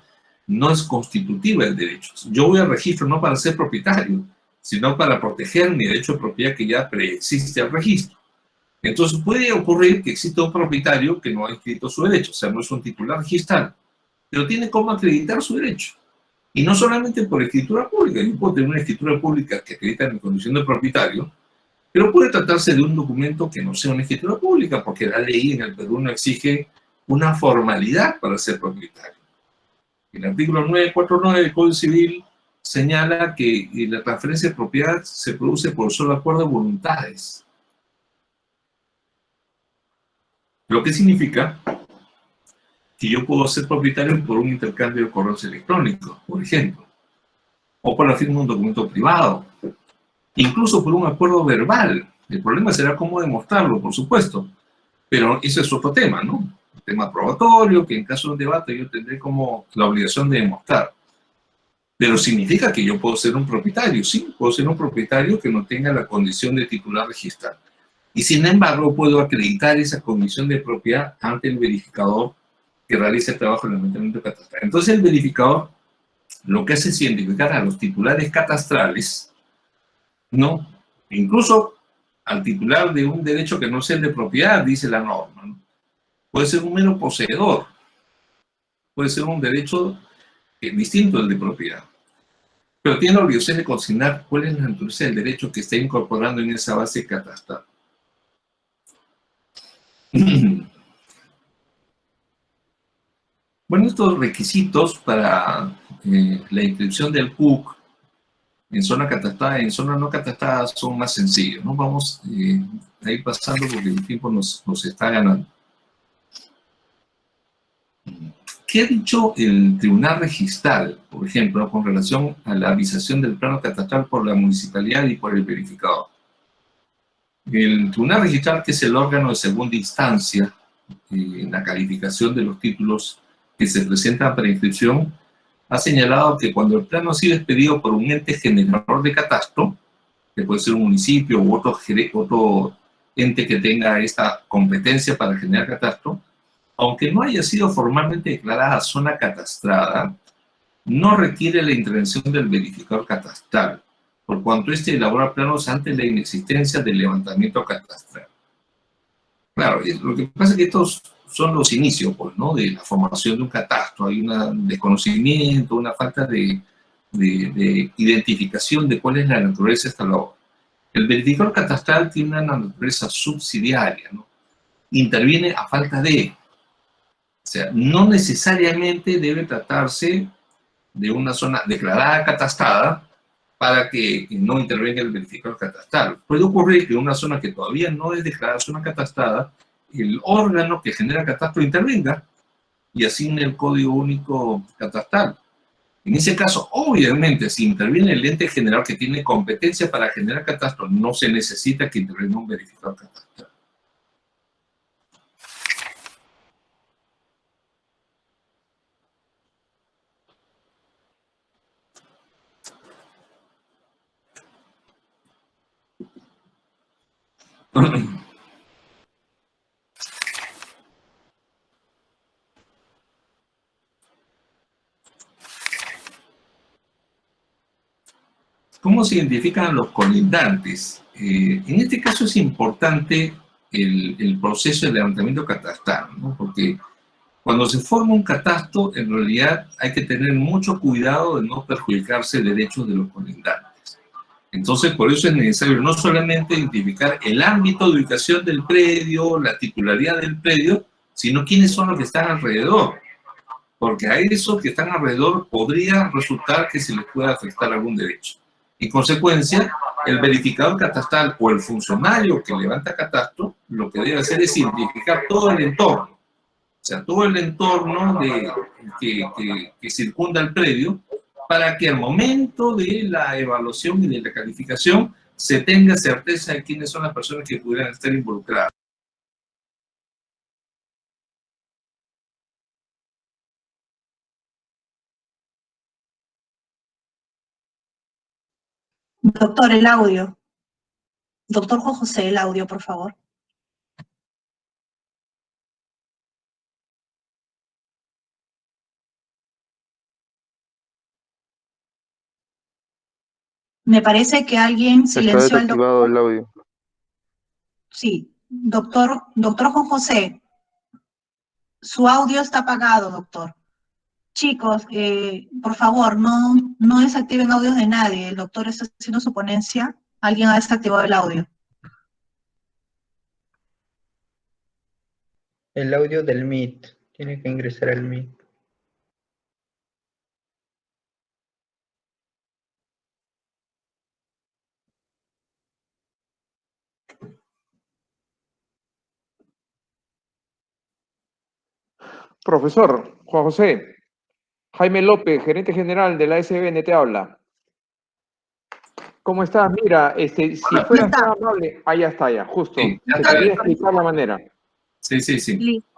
no es constitutiva del derecho. Yo voy al registro no para ser propietario, sino para proteger mi derecho de propiedad que ya preexiste al registro. Entonces puede ocurrir que exista un propietario que no ha inscrito su derecho, o sea, no es un titular registral, pero tiene cómo acreditar su derecho. Y no solamente por escritura pública, yo puedo tener una escritura pública que acredita mi condición de propietario, pero puede tratarse de un documento que no sea una escritura pública, porque la ley en el Perú no exige una formalidad para ser propietario. El artículo 949 del Código Civil señala que la transferencia de propiedad se produce por solo acuerdo de voluntades. Lo que significa que yo puedo ser propietario por un intercambio de correos electrónicos, por ejemplo, o por la firma de un documento privado, incluso por un acuerdo verbal. El problema será cómo demostrarlo, por supuesto, pero ese es otro tema, ¿no? Un tema probatorio, que en caso de un debate yo tendré como la obligación de demostrar. Pero significa que yo puedo ser un propietario, sí, puedo ser un propietario que no tenga la condición de titular registral. Y sin embargo puedo acreditar esa condición de propiedad ante el verificador que realiza el trabajo de levantamiento catastral. Entonces el verificador lo que hace es identificar a los titulares catastrales, ¿no? Incluso al titular de un derecho que no sea el de propiedad, dice la norma, ¿no? Puede ser un mero poseedor, puede ser un derecho distinto del de propiedad, pero tiene la obligación de consignar cuál es la naturaleza del derecho que está incorporando en esa base catastral. Bueno, estos requisitos para la inscripción del PUC en zona catastral y en zona no catastral son más sencillos, ¿no? Vamos a ir pasando porque el tiempo nos está ganando. ¿Qué ha dicho el Tribunal Registral, por ejemplo, con relación a la avisación del plano catastral por la municipalidad y por el verificador? El Tribunal Registral, que es el órgano de segunda instancia en la calificación de los títulos que se presentan para inscripción, ha señalado que cuando el plano ha sido expedido por un ente generador de catastro, que puede ser un municipio u otro ente que tenga esta competencia para generar catastro, aunque no haya sido formalmente declarada zona catastrada, no requiere la intervención del verificador catastral, por cuanto éste elabora planos ante la inexistencia del levantamiento catastral. Claro, lo que pasa es que estos son los inicios, pues, ¿no?, de la formación de un catastro. Hay un desconocimiento, una falta de identificación de cuál es la naturaleza de esta labor. El verificador catastral tiene una naturaleza subsidiaria, ¿no? Interviene a falta de. O sea, no necesariamente debe tratarse de una zona declarada catastrada para que no intervenga el verificador catastral. Puede ocurrir que en una zona que todavía no es declarada zona catastrada, el órgano que genera catastro intervenga y asigne el código único catastral. En ese caso, obviamente, si interviene el ente general que tiene competencia para generar catastro, no se necesita que intervenga un verificador catastral. ¿Cómo se identifican los colindantes? En este caso es importante el proceso de levantamiento catastral, ¿no? Porque cuando se forma un catastro, en realidad hay que tener mucho cuidado de no perjudicarse derechos de los colindantes. Entonces, por eso es necesario no solamente identificar el ámbito de ubicación del predio, la titularidad del predio, sino quiénes son los que están alrededor. Porque a esos que están alrededor podría resultar que se les pueda afectar algún derecho. En consecuencia, el verificador catastral o el funcionario que levanta catastro, lo que debe hacer es identificar todo el entorno. O sea, todo el entorno que circunda el predio, para que al momento de la evaluación y de la calificación se tenga certeza de quiénes son las personas que pudieran estar involucradas. Doctor, el audio. Doctor Juan José, el audio, por favor. Me parece que alguien silenció Está al desactivado doctor. el audio. Sí, doctor Juan José, su audio está apagado, doctor. Chicos, por favor, no desactiven audios de nadie. El doctor está haciendo su ponencia. Alguien ha desactivado el audio. El audio del Meet. Tiene que ingresar al Meet. Profesor Juan José, Jaime López, gerente general de la SBN, te habla. ¿Cómo estás? Mira, si fueras tan amable, ya está, justo. Sí, ya Te está. quería explicar la manera. Sí, sí, sí. Listo.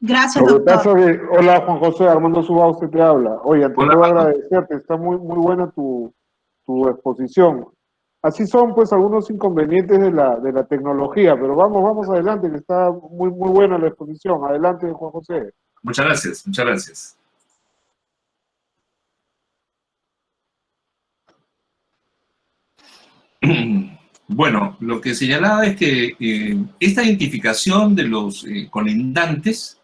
Gracias, Lo que pasa doctor. es que, hola Juan José, Armando Subauste te habla. Oye, ante Hola, todo Armando. agradecerte, está muy buena tu exposición. Así son pues algunos inconvenientes de la tecnología, pero vamos adelante, que está muy buena la exposición. Adelante, Juan José. Muchas gracias, muchas gracias. Bueno, lo que señalaba es que esta identificación de los colindantes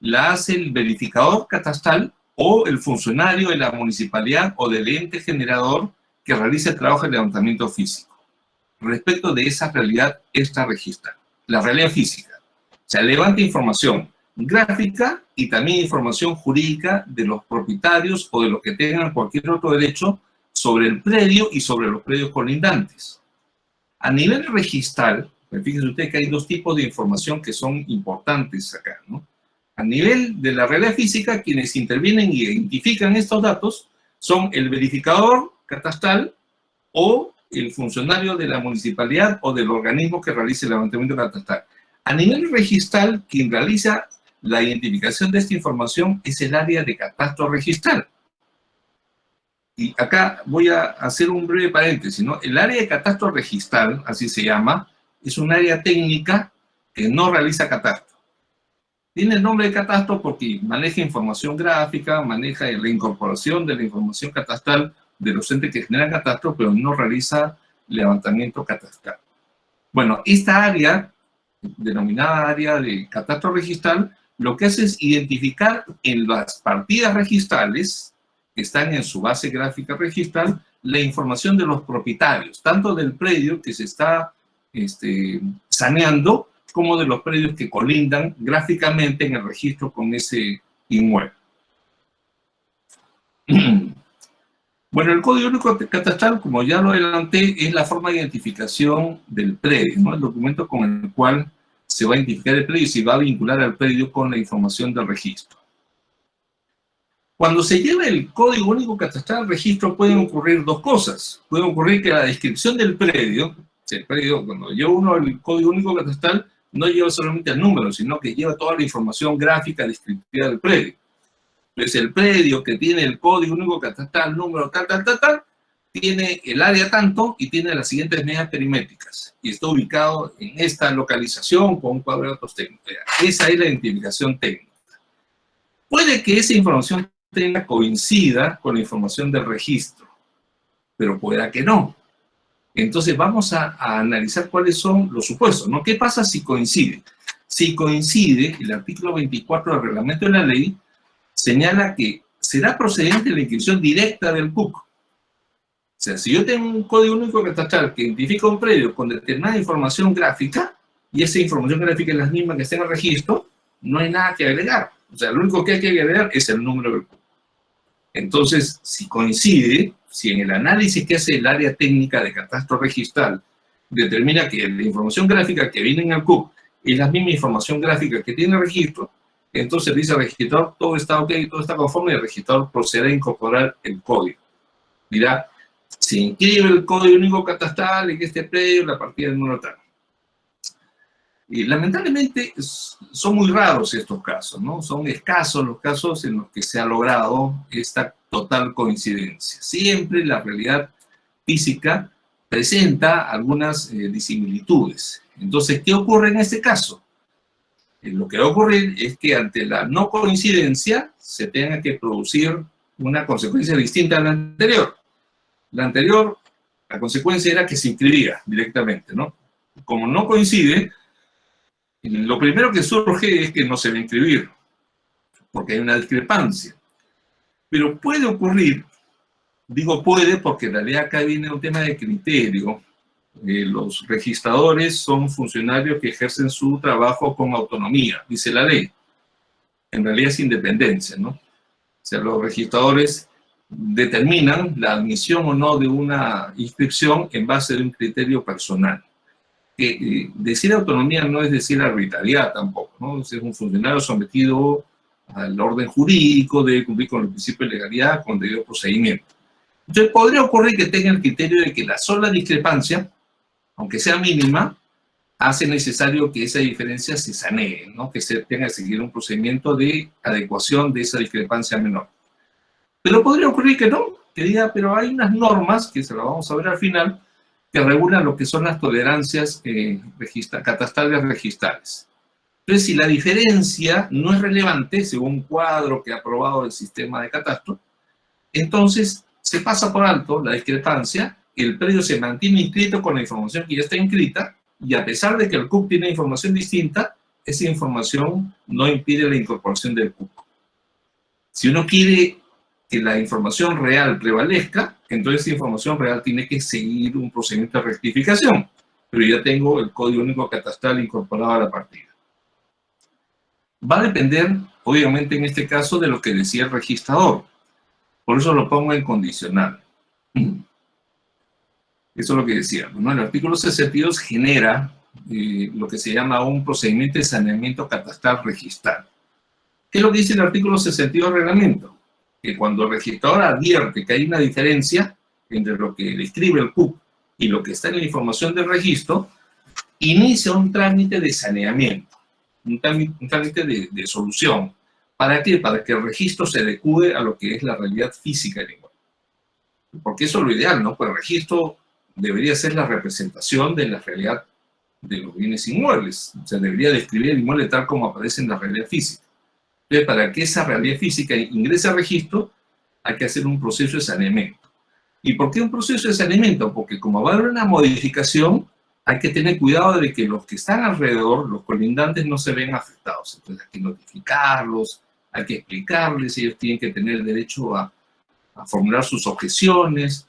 la hace el verificador catastral o el funcionario de la municipalidad o del ente generador que realiza el trabajo de levantamiento físico respecto de esa realidad extrarregistral, la realidad física. O sea, levanta información gráfica y también información jurídica de los propietarios o de los que tengan cualquier otro derecho sobre el predio y sobre los predios colindantes. A nivel registral, fíjense usted que hay dos tipos de información que son importantes acá, ¿no? A nivel de la realidad física, quienes intervienen y identifican estos datos son el verificador catastral o el funcionario de la municipalidad o del organismo que realice el levantamiento catastral. A nivel registral, quien realiza la identificación de esta información es el área de catastro registral. Y acá voy a hacer un breve paréntesis, ¿no? El área de catastro registral, así se llama, es un área técnica que no realiza catastro. Tiene el nombre de catastro porque maneja información gráfica, maneja la incorporación de la información catastral de los entes que generan catastro, pero no realiza levantamiento catastral. Bueno, esta área, denominada área de catastro registral, lo que hace es identificar en las partidas registrales que están en su base gráfica registral la información de los propietarios, tanto del predio que se está saneando, como de los predios que colindan gráficamente en el registro con ese inmueble. Bueno, el Código Único Catastral, como ya lo adelanté, es la forma de identificación del predio, ¿no? El documento con el cual se va a identificar el predio y se va a vincular al predio con la información del registro. Cuando se lleva el Código Único Catastral al registro pueden ocurrir dos cosas. Puede ocurrir que la descripción del predio, cuando lleva uno el Código Único Catastral, no lleva solamente el número, sino que lleva toda la información gráfica descriptiva del predio. Entonces, el predio que tiene el Código Único Catastral, número tal, tiene el área tanto y tiene las siguientes medidas perimétricas. Y está ubicado en esta localización con un cuadro de datos técnicos. Esa es la identificación técnica. Puede que esa información técnica coincida con la información del registro, pero pueda que no. Entonces vamos a analizar cuáles son los supuestos, ¿no? ¿Qué pasa si coincide? Si coincide, el artículo 24 del reglamento de la ley señala que será procedente la inscripción directa del CUC. O sea, si yo tengo un Código Único Catastral que identifica un predio con determinada información gráfica, y esa información gráfica es la misma que está en el registro, no hay nada que agregar. O sea, lo único que hay que agregar es el número del CUC. Entonces, si coincide, si en el análisis que hace el área técnica de catastro registral determina que la información gráfica que viene en el CUC es la misma información gráfica que tiene el registro, entonces dice al registrador, todo está ok, todo está conforme, y el registrador procede a incorporar el código. Dirá, se inscribe el Código Único Catastral en este predio, la partida del número tal. Y lamentablemente son muy raros estos casos, ¿no? Son escasos los casos en los que se ha logrado esta total coincidencia. Siempre la realidad física presenta algunas disimilitudes. Entonces, ¿qué ocurre en este caso? Lo que va a ocurrir es que ante la no coincidencia se tenga que producir una consecuencia distinta a la anterior. La anterior, la consecuencia era que se inscribía directamente, ¿no? Como no coincide, lo primero que surge es que no se va a inscribir, porque hay una discrepancia. Pero puede ocurrir, digo puede porque en realidad acá viene un tema de criterio. Los registradores son funcionarios que ejercen su trabajo con autonomía, dice la ley. En realidad es independencia, ¿no? O sea, los registradores determinan la admisión o no de una inscripción en base de un criterio personal. Decir autonomía no es decir arbitrariedad tampoco, ¿no? Es un funcionario sometido al orden jurídico, debe cumplir con el principio de legalidad, con debido procedimiento. Entonces, podría ocurrir que tenga el criterio de que la sola discrepancia, aunque sea mínima, hace necesario que esa diferencia se sanee, ¿no? Que se tenga que seguir un procedimiento de adecuación de esa discrepancia menor. Pero podría ocurrir que no, que diga, pero hay unas normas, que se las vamos a ver al final, que regulan lo que son las tolerancias catastrales registrales. Entonces, si la diferencia no es relevante, según un cuadro que ha aprobado el sistema de catastro, entonces se pasa por alto la discrepancia, el predio se mantiene inscrito con la información que ya está inscrita, y a pesar de que el CUP tiene información distinta, esa información no impide la incorporación del CUP. Si uno quiere que la información real prevalezca, entonces esa información real tiene que seguir un procedimiento de rectificación, pero ya tengo el código único catastral incorporado a la partida. Va a depender, obviamente, en este caso, de lo que decía el registrador. Por eso lo pongo en condicional. Eso es lo que decía, ¿no? El artículo 62 genera lo que se llama un procedimiento de saneamiento catastral registral. ¿Qué es lo que dice el artículo 62 del reglamento? Que cuando el registrador advierte que hay una diferencia entre lo que describe el CUP y lo que está en la información del registro, inicia un trámite de saneamiento, un trámite de solución. ¿Para qué? Para que el registro se adecue a lo que es la realidad física del inmueble. Porque eso es lo ideal, ¿no? Pues el registro debería ser la representación de la realidad de los bienes inmuebles. O sea, debería describir el inmueble tal como aparece en la realidad física. Entonces, para que esa realidad física ingrese al registro, hay que hacer un proceso de saneamiento. ¿Y por qué un proceso de saneamiento? Porque como va a haber una modificación, hay que tener cuidado de que los que están alrededor, los colindantes, no se ven afectados. Entonces hay que notificarlos, hay que explicarles, ellos tienen que tener derecho a formular sus objeciones.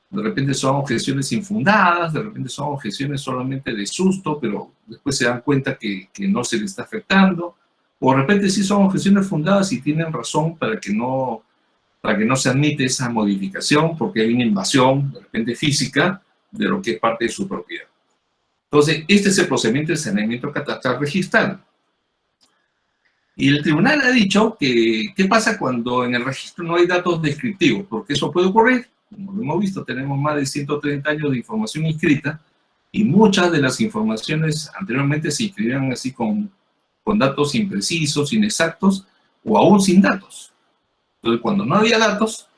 De repente son objeciones infundadas, de repente son objeciones solamente de susto, pero después se dan cuenta que no se les está afectando. O de repente sí son objeciones fundadas y tienen razón para que no se admite esa modificación, porque hay una invasión, de repente física, de lo que es parte de su propiedad. Entonces, este es el procedimiento de saneamiento catastral registral. Y el tribunal ha dicho que, ¿qué pasa cuando en el registro no hay datos descriptivos? Porque eso puede ocurrir. Como lo hemos visto, tenemos más de 130 años de información inscrita, y muchas de las informaciones anteriormente se inscribían así con datos imprecisos, inexactos, o aún sin datos. Entonces, cuando no había datos,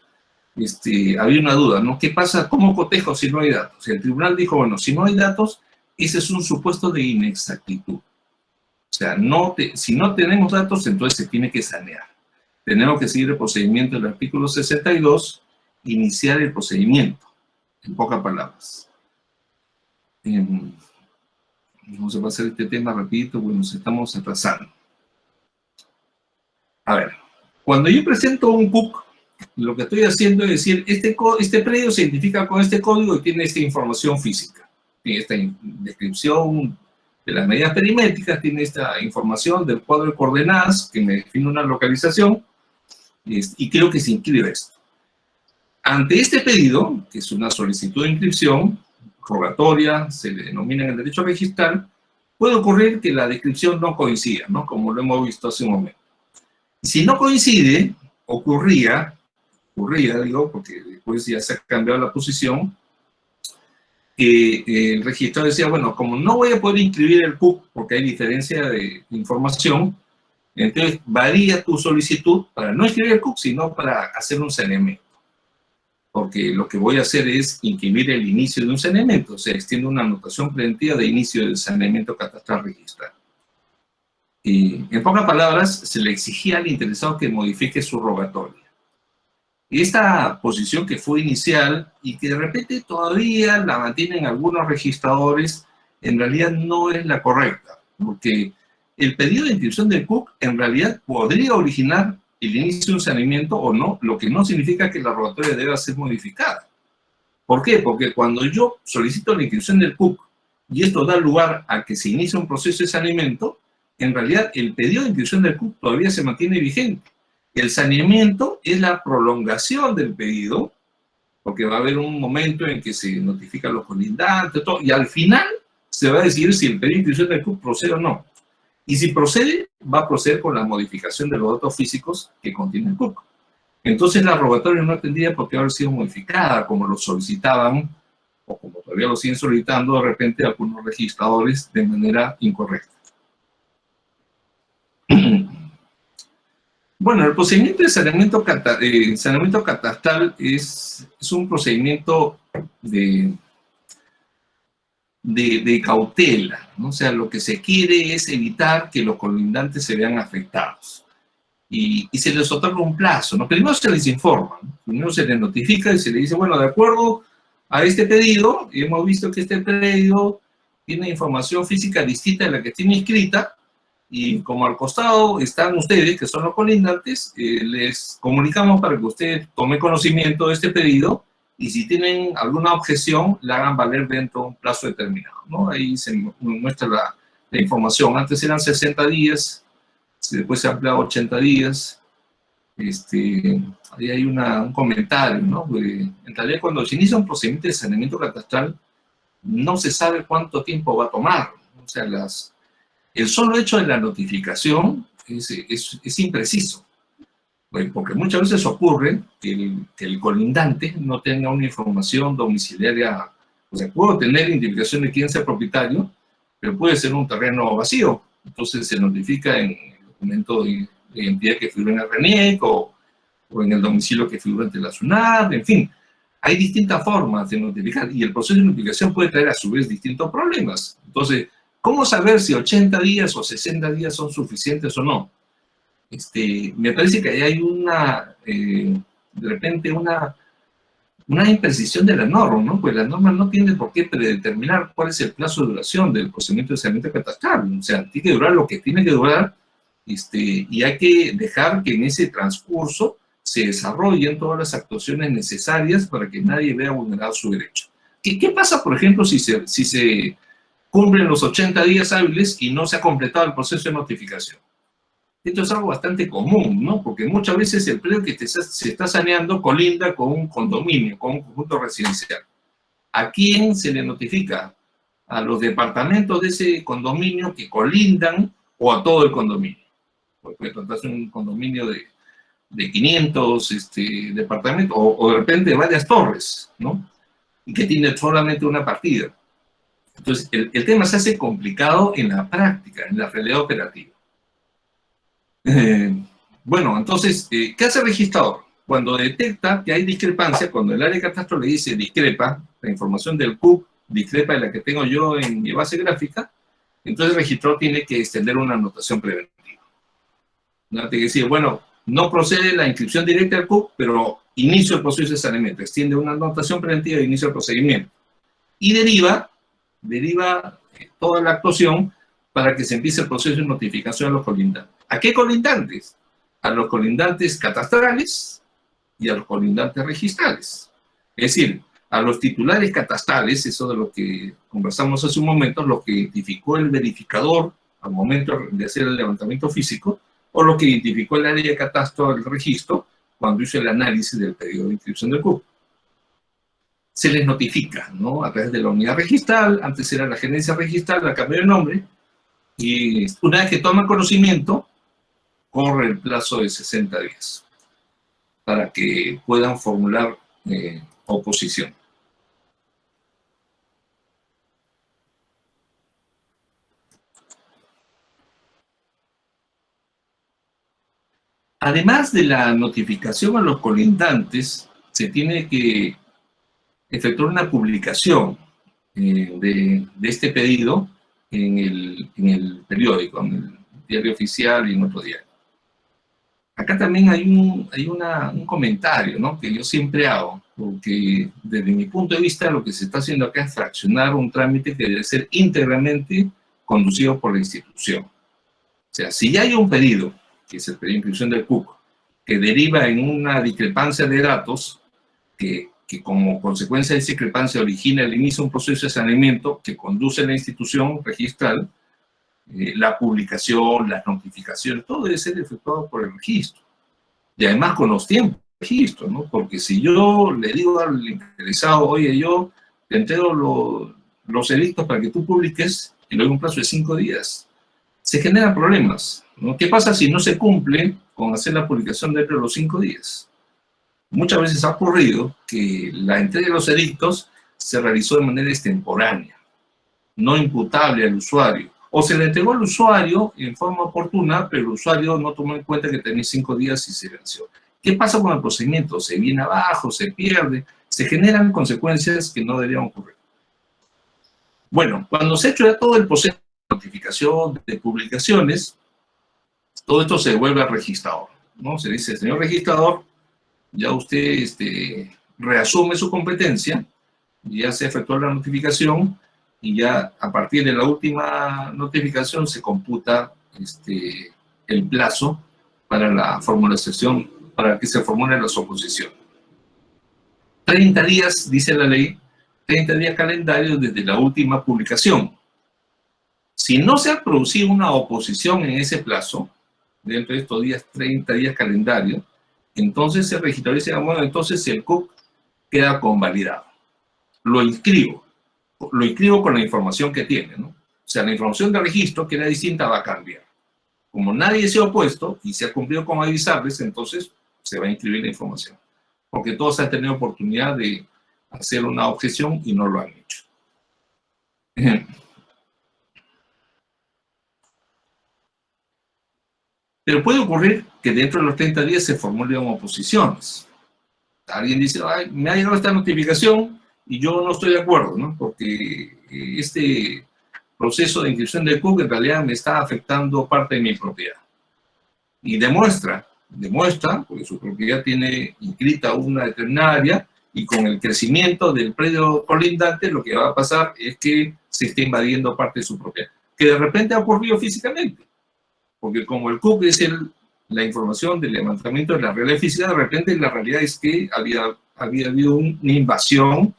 había una duda, ¿no? ¿Qué pasa? ¿Cómo cotejo si no hay datos? Y el tribunal dijo, bueno, si no hay datos, ese es un supuesto de inexactitud. O sea, si no tenemos datos, entonces se tiene que sanear. Tenemos que seguir el procedimiento del artículo 62, iniciar el procedimiento, en pocas palabras. Vamos a pasar este tema rapidito, porque nos estamos atrasando. A ver, cuando yo presento un CUP, lo que estoy haciendo es decir, este predio se identifica con este código y tiene esta información física. Tiene esta descripción de las medidas perimétricas, tiene esta información del cuadro de coordenadas que me define una localización, y creo que se inscribe esto. Ante este pedido, que es una solicitud de inscripción, rogatoria, se le denomina en el derecho registral, puede ocurrir que la descripción no coincida, ¿no? Como lo hemos visto hace un momento. Si no coincide, ocurría, digo, porque después ya se ha cambiado la posición, que el registrador decía, bueno, como no voy a poder inscribir el CUP porque hay diferencia de información, entonces varía tu solicitud para no inscribir el CUP, sino para hacer un saneamiento. Porque lo que voy a hacer es inscribir el inicio de un saneamiento, o sea, extiendo una anotación preventiva de inicio del saneamiento catastral registral. Y, en pocas palabras, se le exigía al interesado que modifique su rogatoria. Esta posición que fue inicial y que de repente todavía la mantienen algunos registradores, en realidad no es la correcta, porque el pedido de inscripción del CUP en realidad podría originar el inicio de un saneamiento o no, lo que no significa que la rogatoria deba ser modificada. ¿Por qué? Porque cuando yo solicito la inscripción del CUP y esto da lugar a que se inicie un proceso de saneamiento, en realidad el pedido de inscripción del CUP todavía se mantiene vigente. El saneamiento es la prolongación del pedido, porque va a haber un momento en que se notifican los colindantes, todo, y al final se va a decidir si el pedido de inscripción del CUP procede o no. Y si procede, va a proceder con la modificación de los datos físicos que contiene el CUP. Entonces la rogatoria no tendría por qué haber sido modificada, como lo solicitaban, o como todavía lo siguen solicitando de repente algunos registradores de manera incorrecta. Bueno, el procedimiento de saneamiento catastral es un procedimiento de cautela, ¿no? O sea, lo que se quiere es evitar que los colindantes se vean afectados. Y se les otorga un plazo, ¿no? Primero se les informa, ¿no? Primero se les notifica y se les dice, bueno, de acuerdo a este pedido, hemos visto que este pedido tiene información física distinta de la que tiene inscrita, y como al costado están ustedes, que son los colindantes, les comunicamos para que usted tome conocimiento de este pedido, y si tienen alguna objeción, la hagan valer dentro de un plazo determinado, ¿no? Ahí se muestra la información. Antes eran 60 días, después se amplió a 80 días. Ahí hay un comentario, ¿no? En realidad, cuando se inicia un procedimiento de saneamiento catastral, no se sabe cuánto tiempo va a tomar. O sea, el solo hecho de la notificación es impreciso. Porque muchas veces ocurre que el colindante no tenga una información domiciliaria. O sea, puedo tener identificación de quién sea propietario, pero puede ser un terreno vacío. Entonces se notifica en el documento de identidad que figura en el RENIEC o en el domicilio que figura ante la SUNAT, en fin. Hay distintas formas de notificar y el proceso de notificación puede traer a su vez distintos problemas. Entonces, ¿cómo saber si 80 días o 60 días son suficientes o no? Me parece que ahí hay de repente una imprecisión de la norma, ¿no? Pues la norma no tiene por qué predeterminar cuál es el plazo de duración del procedimiento de saneamiento catastral. O sea, tiene que durar lo que tiene que durar, y hay que dejar que en ese transcurso se desarrollen todas las actuaciones necesarias para que nadie vea vulnerado su derecho. ¿Qué pasa, por ejemplo, si se cumplen los 80 días hábiles y no se ha completado el proceso de notificación? Esto es algo bastante común, ¿no? Porque muchas veces el predio que se está saneando colinda con un condominio, con un conjunto residencial. ¿A quién se le notifica? ¿A los departamentos de ese condominio que colindan o a todo el condominio? Porque puede tratarse de un condominio de 500 departamentos o de repente varias torres, ¿no? Y que tiene solamente una partida. Entonces, el tema se hace complicado en la práctica, en la realidad operativa. Bueno, entonces, ¿qué hace el registrador? Cuando detecta que hay discrepancia, cuando el área de catastro le dice discrepa, la información del CUP discrepa de la que tengo yo en mi base gráfica, entonces el registrador tiene que extender una anotación preventiva. ¿No? Tiene que decir, bueno, no procede la inscripción directa al CUP, pero inicio el proceso de saneamiento, extiende una anotación preventiva de inicio del procedimiento. Y deriva toda la actuación para que se empiece el proceso de notificación a los colindantes. ¿A qué colindantes? A los colindantes catastrales y a los colindantes registrales. Es decir, a los titulares catastales, eso de lo que conversamos hace un momento, lo que identificó el verificador al momento de hacer el levantamiento físico, o lo que identificó el área de catastro del registro cuando hizo el análisis del pedido de inscripción del CUP. Se les notifica, ¿no? A través de la unidad registral, antes era la gerencia registral, la cambió de nombre, y una vez que toman conocimiento, corre el plazo de 60 días para que puedan formular oposición. Además de la notificación a los colindantes, se tiene que efectuar una publicación de este pedido en el periódico, en el diario oficial y en otro diario. Acá también hay un comentario, ¿no? Que yo siempre hago, porque desde mi punto de vista lo que se está haciendo acá es fraccionar un trámite que debe ser íntegramente conducido por la institución. O sea, si ya hay un pedido, que es el pedido de inscripción del CUP, que deriva en una discrepancia de datos, que como consecuencia de esa discrepancia origina el inicio de un proceso de saneamiento que conduce a la institución registral, la publicación, las notificaciones, todo debe ser efectuado por el registro. Y además con los tiempos del registro, ¿no? Porque si yo le digo al interesado, oye, yo te entrego los edictos para que tú publiques, y luego un plazo de 5 días, se generan problemas, ¿no? ¿Qué pasa si no se cumple con hacer la publicación dentro de los 5 días? Muchas veces ha ocurrido que la entrega de los edictos se realizó de manera extemporánea, no imputable al usuario. O se le entregó al usuario en forma oportuna, pero el usuario no tomó en cuenta que tenía 5 días y se venció. ¿Qué pasa con el procedimiento? Se viene abajo, se pierde, se generan consecuencias que no deberían ocurrir. Bueno, cuando se ha hecho ya todo el proceso de notificación, de publicaciones, todo esto se devuelve al registrador, ¿no? Se dice, señor registrador, ya usted reasume su competencia, ya se efectuó la notificación y ya a partir de la última notificación se computa el plazo para la formulación, para que se formulen las oposiciones. 30 días, dice la ley, 30 días calendarios desde la última publicación. Si no se ha producido una oposición en ese plazo, dentro de estos días, 30 días calendarios, entonces el registrador dice, bueno, entonces el CUC queda convalidado. Lo inscribo con la información que tiene, ¿no? O sea, la información de registro, que era distinta, va a cambiar. Como nadie se ha opuesto y se ha cumplido con avisarles, entonces se va a inscribir la información. Porque todos han tenido oportunidad de hacer una objeción y no lo han hecho. Pero puede ocurrir que dentro de los 30 días se formulen oposiciones. Alguien dice, ay, me ha llegado esta notificación y yo no estoy de acuerdo, ¿no? Porque este proceso de inscripción del CUC en realidad me está afectando parte de mi propiedad. Y demuestra, porque su propiedad tiene inscrita una determinada área, y con el crecimiento del predio colindante lo que va a pasar es que se está invadiendo parte de su propiedad, que de repente ha ocurrido físicamente. Porque como el CUC es la información del levantamiento de la realidad física, de repente la realidad es que había habido una invasión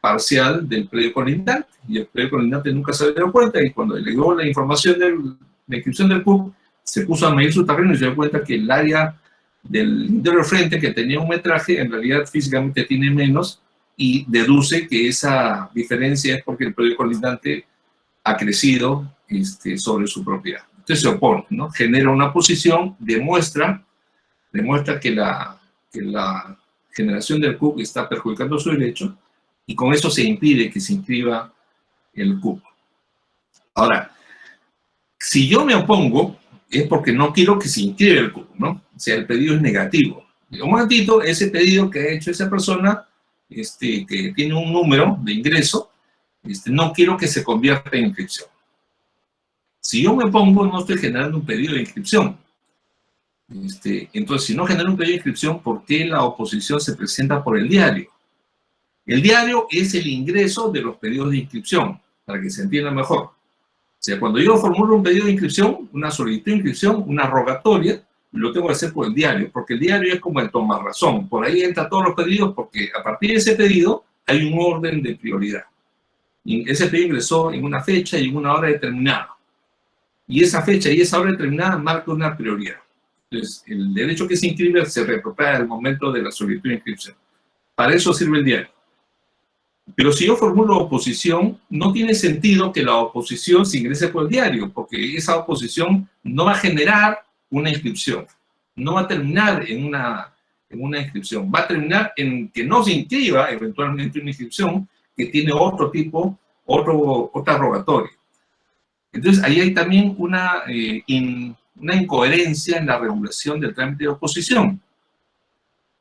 parcial del predio colindante, y el predio colindante nunca se dio cuenta, y cuando le llegó la información de la inscripción del CUC, se puso a medir su terreno y se dio cuenta que el área del interior frente, que tenía un metraje, en realidad físicamente tiene menos, y deduce que esa diferencia es porque el predio colindante ha crecido sobre su propiedad. Entonces se opone, ¿no? Genera una posición, demuestra que la generación del CUC está perjudicando su derecho, y con eso se impide que se inscriba el CUC. Ahora, si yo me opongo, es porque no quiero que se inscriba el CUC, ¿no? O sea, el pedido es negativo. Un momentito, ese pedido que ha hecho esa persona, que tiene un número de ingreso, no quiero que se convierta en inscripción. Si yo me opongo, no estoy generando un pedido de inscripción. Entonces, si no genero un pedido de inscripción, ¿por qué la oposición se presenta por el diario? El diario es el ingreso de los pedidos de inscripción, para que se entienda mejor. O sea, cuando yo formulo un pedido de inscripción, una solicitud de inscripción, una rogatoria, lo tengo que hacer por el diario, porque el diario es como el tomarrazón. Por ahí entran todos los pedidos, porque a partir de ese pedido hay un orden de prioridad. Y ese pedido ingresó en una fecha y en una hora determinada. Y esa fecha y esa hora determinada marca una prioridad. Entonces, el derecho que se inscribe se repropia al momento de la solicitud de inscripción. Para eso sirve el diario. Pero si yo formulo oposición, no tiene sentido que la oposición se ingrese por el diario, porque esa oposición no va a generar una inscripción. No va a terminar en una inscripción. Va a terminar en que no se inscriba eventualmente una inscripción que tiene otro tipo, otra rogatoria. Entonces, ahí hay también una incoherencia en la regulación del trámite de oposición.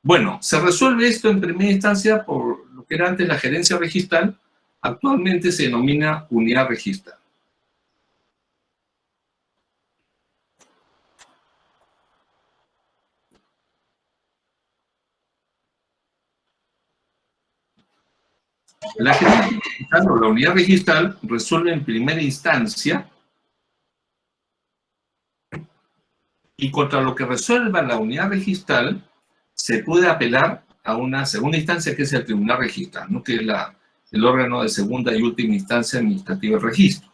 Bueno, se resuelve esto en primera instancia por lo que era antes la gerencia registral, actualmente se denomina unidad registral. La gerencia registral o la unidad registral resuelve en primera instancia, y contra lo que resuelva la unidad registral se puede apelar a una segunda instancia, que es el tribunal registral, ¿no? Que es el órgano de segunda y última instancia administrativa de registro.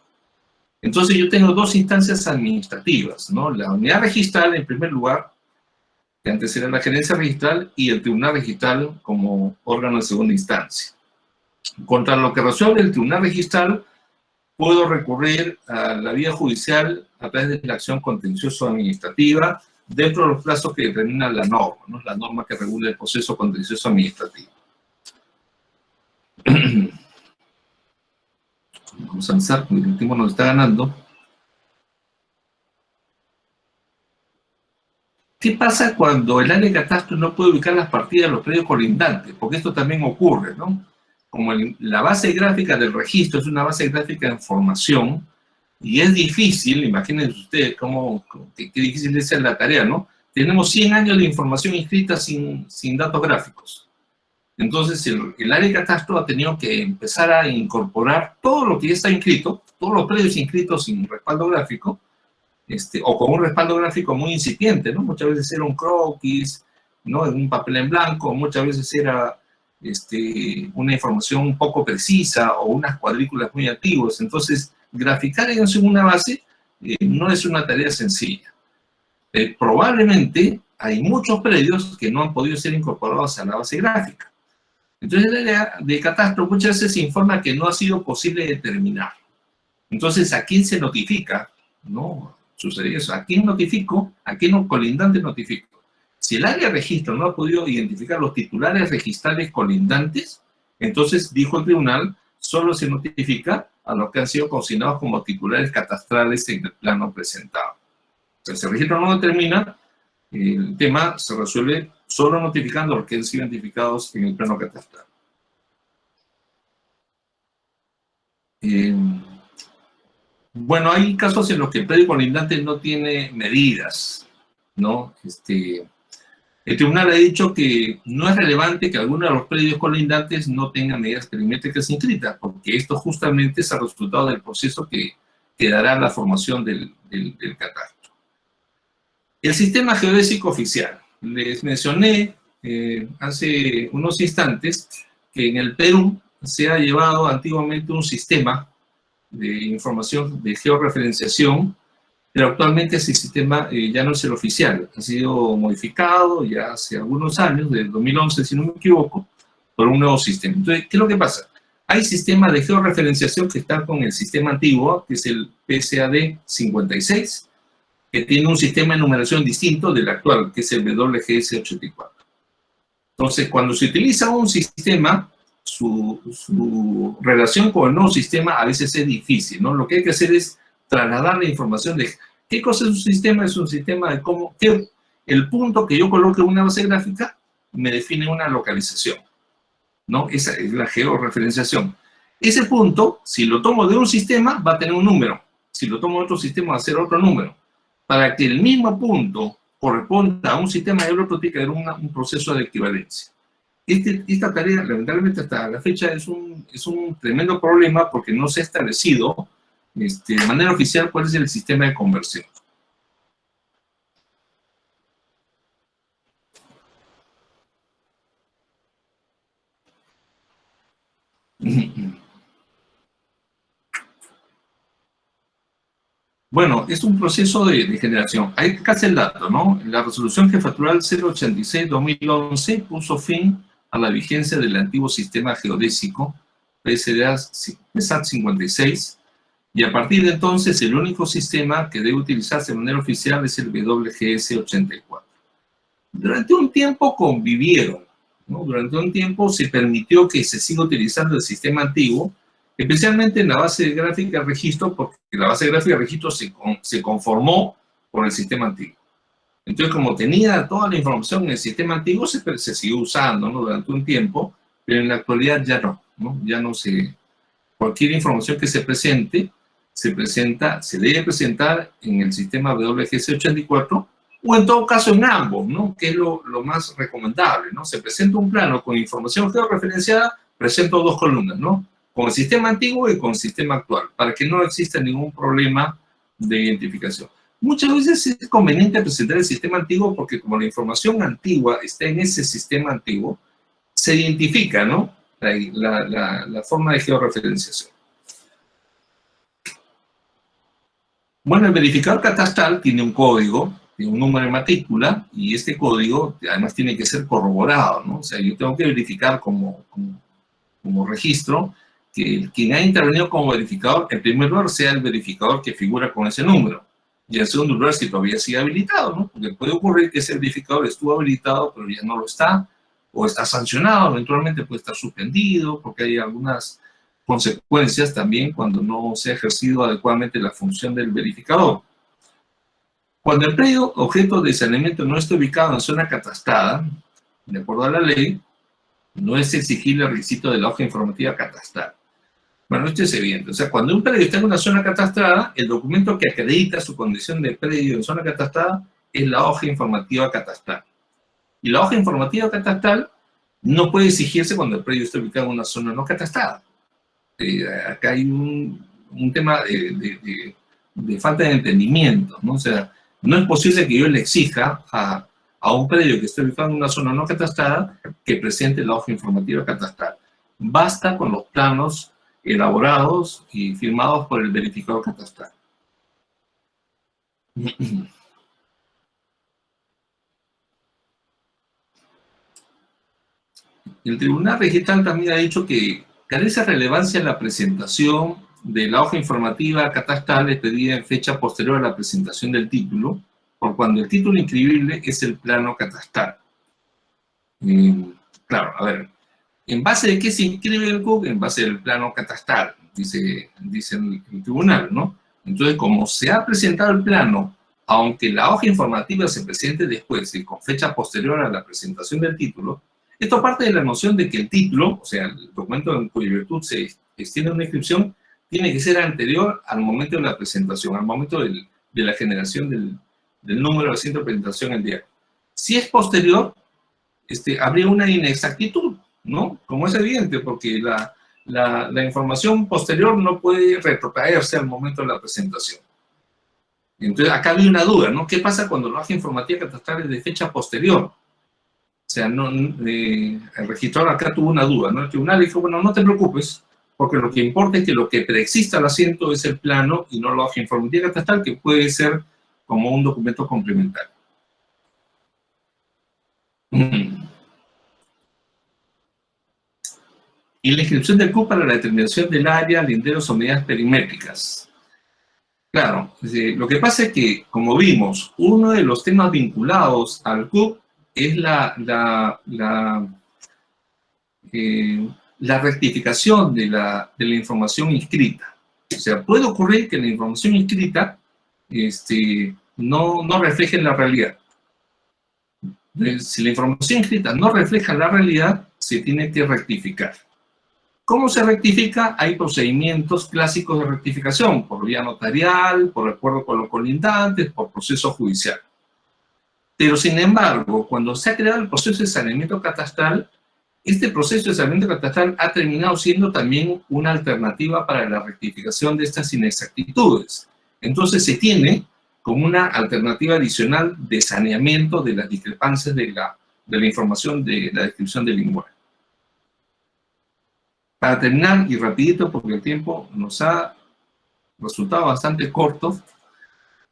Entonces yo tengo dos instancias administrativas, ¿no? La unidad registral en primer lugar, que antes era la gerencia registral, y el tribunal registral como órgano de segunda instancia. Contra lo que resuelve el tribunal registral, puedo recurrir a la vía judicial a través de la acción contencioso administrativa, dentro de los plazos que determina la norma, ¿no? La norma que regula el proceso contencioso administrativo. Vamos a avanzar, porque el último nos está ganando. ¿Qué pasa cuando el área de catastro no puede ubicar las partidas de los predios colindantes? Porque esto también ocurre, ¿no? como la base gráfica del registro es una base gráfica de información, y es difícil, imagínense ustedes qué difícil es la tarea, ¿no? Tenemos 100 años de información inscrita sin datos gráficos. Entonces, el área de catastro ha tenido que empezar a incorporar todo lo que ya está inscrito, todos los predios inscritos sin respaldo gráfico, o con un respaldo gráfico muy incipiente, ¿no? Muchas veces era un croquis, ¿no? En un papel en blanco, muchas veces era una información un poco precisa o unas cuadrículas muy antiguas. Entonces, graficar eso en una base no es una tarea sencilla. Probablemente hay muchos predios que no han podido ser incorporados a la base gráfica. Entonces, el área de catastro muchas veces se informa que no ha sido posible determinar. Entonces, ¿a quién se notifica? No sucede eso. ¿A quién notifico? ¿A quién colindante notifico? Si el área de registro no ha podido identificar los titulares registrales colindantes, entonces, dijo el tribunal, solo se notifica a los que han sido consignados como titulares catastrales en el plano presentado. Entonces, si el registro no determina, el tema se resuelve solo notificando a los que han sido identificados en el plano catastral. Bueno, hay casos en los que el predio colindante no tiene medidas, ¿no? El tribunal ha dicho que no es relevante que alguno de los predios colindantes no tengan medidas perimétricas inscritas, porque esto justamente es el resultado del proceso que dará la formación del catastro. El sistema geodésico oficial. Les mencioné hace unos instantes que en el Perú se ha llevado antiguamente un sistema de información de georreferenciación, pero actualmente ese sistema ya no es el oficial, ha sido modificado ya hace algunos años, desde 2011 si no me equivoco, por un nuevo sistema. Entonces, ¿qué es lo que pasa? Hay sistemas de georreferenciación que están con el sistema antiguo, que es el PSAD 56, que tiene un sistema de numeración distinto del actual, que es el WGS 84. Entonces, cuando se utiliza un sistema, su relación con el nuevo sistema a veces es difícil, ¿no? Lo que hay que hacer es trasladar la información de qué cosa es un sistema. Es un sistema de cómo, el punto que yo coloque en una base gráfica me define una localización, ¿no? Esa es la georreferenciación. Ese punto, si lo tomo de un sistema, va a tener un número. Si lo tomo de otro sistema, va a ser otro número. Para que el mismo punto corresponda a un sistema y al otro, tiene que haber un proceso de equivalencia. Esta tarea, lamentablemente, hasta la fecha es un tremendo problema porque no se ha establecido de manera oficial cuál es el sistema de conversión. Bueno, es un proceso de generación. Hay que hacer el dato, ¿no? La resolución jefatural 086-2011 puso fin a la vigencia del antiguo sistema geodésico PSAT 56, y a partir de entonces el único sistema que debe utilizarse de manera oficial es el WGS 84. Durante un tiempo convivieron, ¿no? Durante un tiempo se permitió que se siga utilizando el sistema antiguo, especialmente en la base gráfica de registro, porque la base gráfica de registro se conformó con el sistema antiguo. Entonces, como tenía toda la información en el sistema antiguo, se siguió usando, ¿no? Durante un tiempo, pero en la actualidad ya no, ¿no? Ya no se... Cualquier información que se presente, se debe presentar en el sistema WGS 84, o en todo caso en ambos, ¿no? Que es lo más recomendable, ¿no? Se presenta un plano con información georreferenciada, presento dos columnas, ¿no? Con el sistema antiguo y con el sistema actual, para que no exista ningún problema de identificación. Muchas veces es conveniente presentar el sistema antiguo porque como la información antigua está en ese sistema antiguo, se identifica, ¿no? La forma de georreferenciación. Bueno, el verificador catastral tiene un código, tiene un número de matrícula, y este código además tiene que ser corroborado, ¿no? O sea, yo tengo que verificar como registro que quien ha intervenido como verificador, en primer lugar, sea el verificador que figura con ese número. Y en segundo lugar, si todavía sigue habilitado, ¿no? Porque puede ocurrir que ese verificador estuvo habilitado, pero ya no lo está, o está sancionado, eventualmente puede estar suspendido, porque hay algunas consecuencias también cuando no se ha ejercido adecuadamente la función del verificador. Cuando el predio objeto de saneamiento no está ubicado en zona catastrada, de acuerdo a la ley, No es exigible el requisito de la hoja informativa catastral. Bueno, esto es evidente. O sea, cuando un predio está en una zona catastrada, el documento que acredita su condición de predio en zona catastrada es la hoja informativa catastral. Y la hoja informativa catastral no puede exigirse cuando el predio está ubicado en una zona no catastrada. Acá hay un tema de falta de entendimiento, ¿no? O sea, no es posible que yo le exija a un predio que esté ubicado en una zona no catastrada que presente la hoja informativa catastral. Basta con los planos elaborados y firmados por el verificador catastral. El Tribunal Registral también ha dicho que carece relevancia la presentación de la hoja informativa catastral expedida en fecha posterior a la presentación del título, por cuando el título inscribible es el plano catastral. Claro, a ver, ¿en base de qué se inscribe el CUC? En base del plano catastral, dice el tribunal, ¿no? Entonces, como se ha presentado el plano, aunque la hoja informativa se presente después y con fecha posterior a la presentación del título, esto parte de la noción de que el título, o sea, el documento en cuya virtud se extiende una inscripción, tiene que ser anterior al momento de la presentación, al momento de la generación del número de asiento de presentación en diario. Si es posterior, habría una inexactitud, ¿no? Como es evidente, porque la información posterior no puede retrotraerse al momento de la presentación. Entonces, acá había una duda, ¿no? ¿Qué pasa cuando la hoja informativa catastral es de fecha posterior? O sea, el registrador acá tuvo una duda, ¿no? El tribunal dijo, bueno, no te preocupes, porque lo que importa es que lo que preexista al asiento es el plano y no la hoja informativa catastral, que puede ser como un documento complementario. Y la inscripción del CUC para la determinación del área, linderos o medidas perimétricas. Claro, lo que pasa es que, como vimos, uno de los temas vinculados al CUC es la rectificación de la información inscrita. O sea, puede ocurrir que la información inscrita no refleje la realidad. Si la información inscrita no refleja la realidad, se tiene que rectificar. ¿Cómo se rectifica? Hay procedimientos clásicos de rectificación, por vía notarial, por acuerdo con los colindantes, por proceso judicial. Pero, sin embargo, cuando se ha creado el proceso de saneamiento catastral, este proceso de saneamiento catastral ha terminado siendo también una alternativa para la rectificación de estas inexactitudes. Entonces, se tiene como una alternativa adicional de saneamiento de las discrepancias de la información de la descripción del inmueble. Para terminar, y rapidito, porque el tiempo nos ha resultado bastante corto,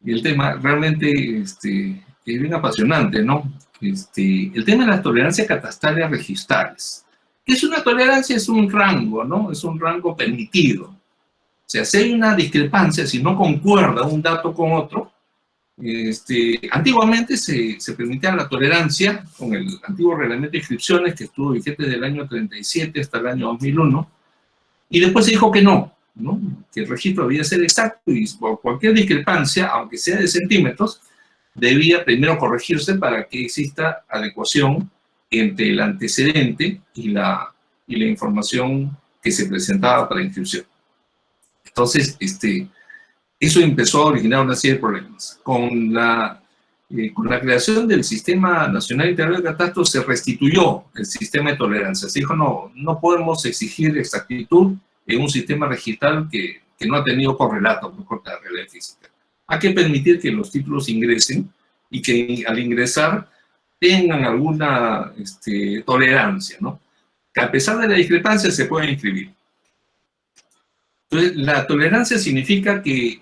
y el tema realmente es bien apasionante, ¿no? El tema de las tolerancias catastrales registrales. ¿Qué es una tolerancia? Es un rango, ¿no? Es un rango permitido. O sea, si hay una discrepancia, si no concuerda un dato con otro, antiguamente se permitía la tolerancia con el antiguo reglamento de inscripciones que estuvo vigente desde el año 37 hasta el año 2001, y después se dijo que no, que el registro debía ser exacto y por cualquier discrepancia, aunque sea de centímetros, debía primero corregirse para que exista adecuación entre el antecedente y la información que se presentaba para la inscripción. Entonces, eso empezó a originar una serie de problemas. Con la creación del Sistema Nacional Integral de Catastro se restituyó el sistema de tolerancia. Se dijo, no podemos exigir exactitud en un sistema registral que no ha tenido correlato con la realidad física. Hay que permitir que los títulos ingresen y que al ingresar tengan alguna tolerancia, ¿no? Que a pesar de la discrepancia se pueden inscribir. Entonces, la tolerancia significa que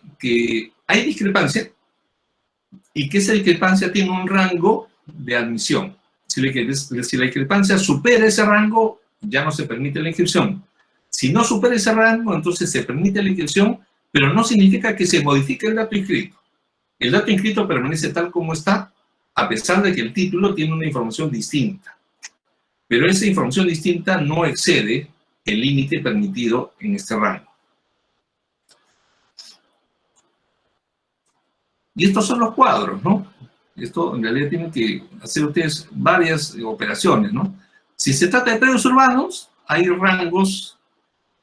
hay discrepancia y que esa discrepancia tiene un rango de admisión. Si la discrepancia supera ese rango, ya no se permite la inscripción. Si no supera ese rango, entonces se permite la inscripción, pero no significa que se modifique el dato inscrito. El dato inscrito permanece tal como está, a pesar de que el título tiene una información distinta. Pero esa información distinta no excede el límite permitido en este rango. Y estos son los cuadros, ¿no? Esto en realidad tienen que hacer ustedes varias operaciones, ¿no? Si se trata de predios urbanos, hay rangos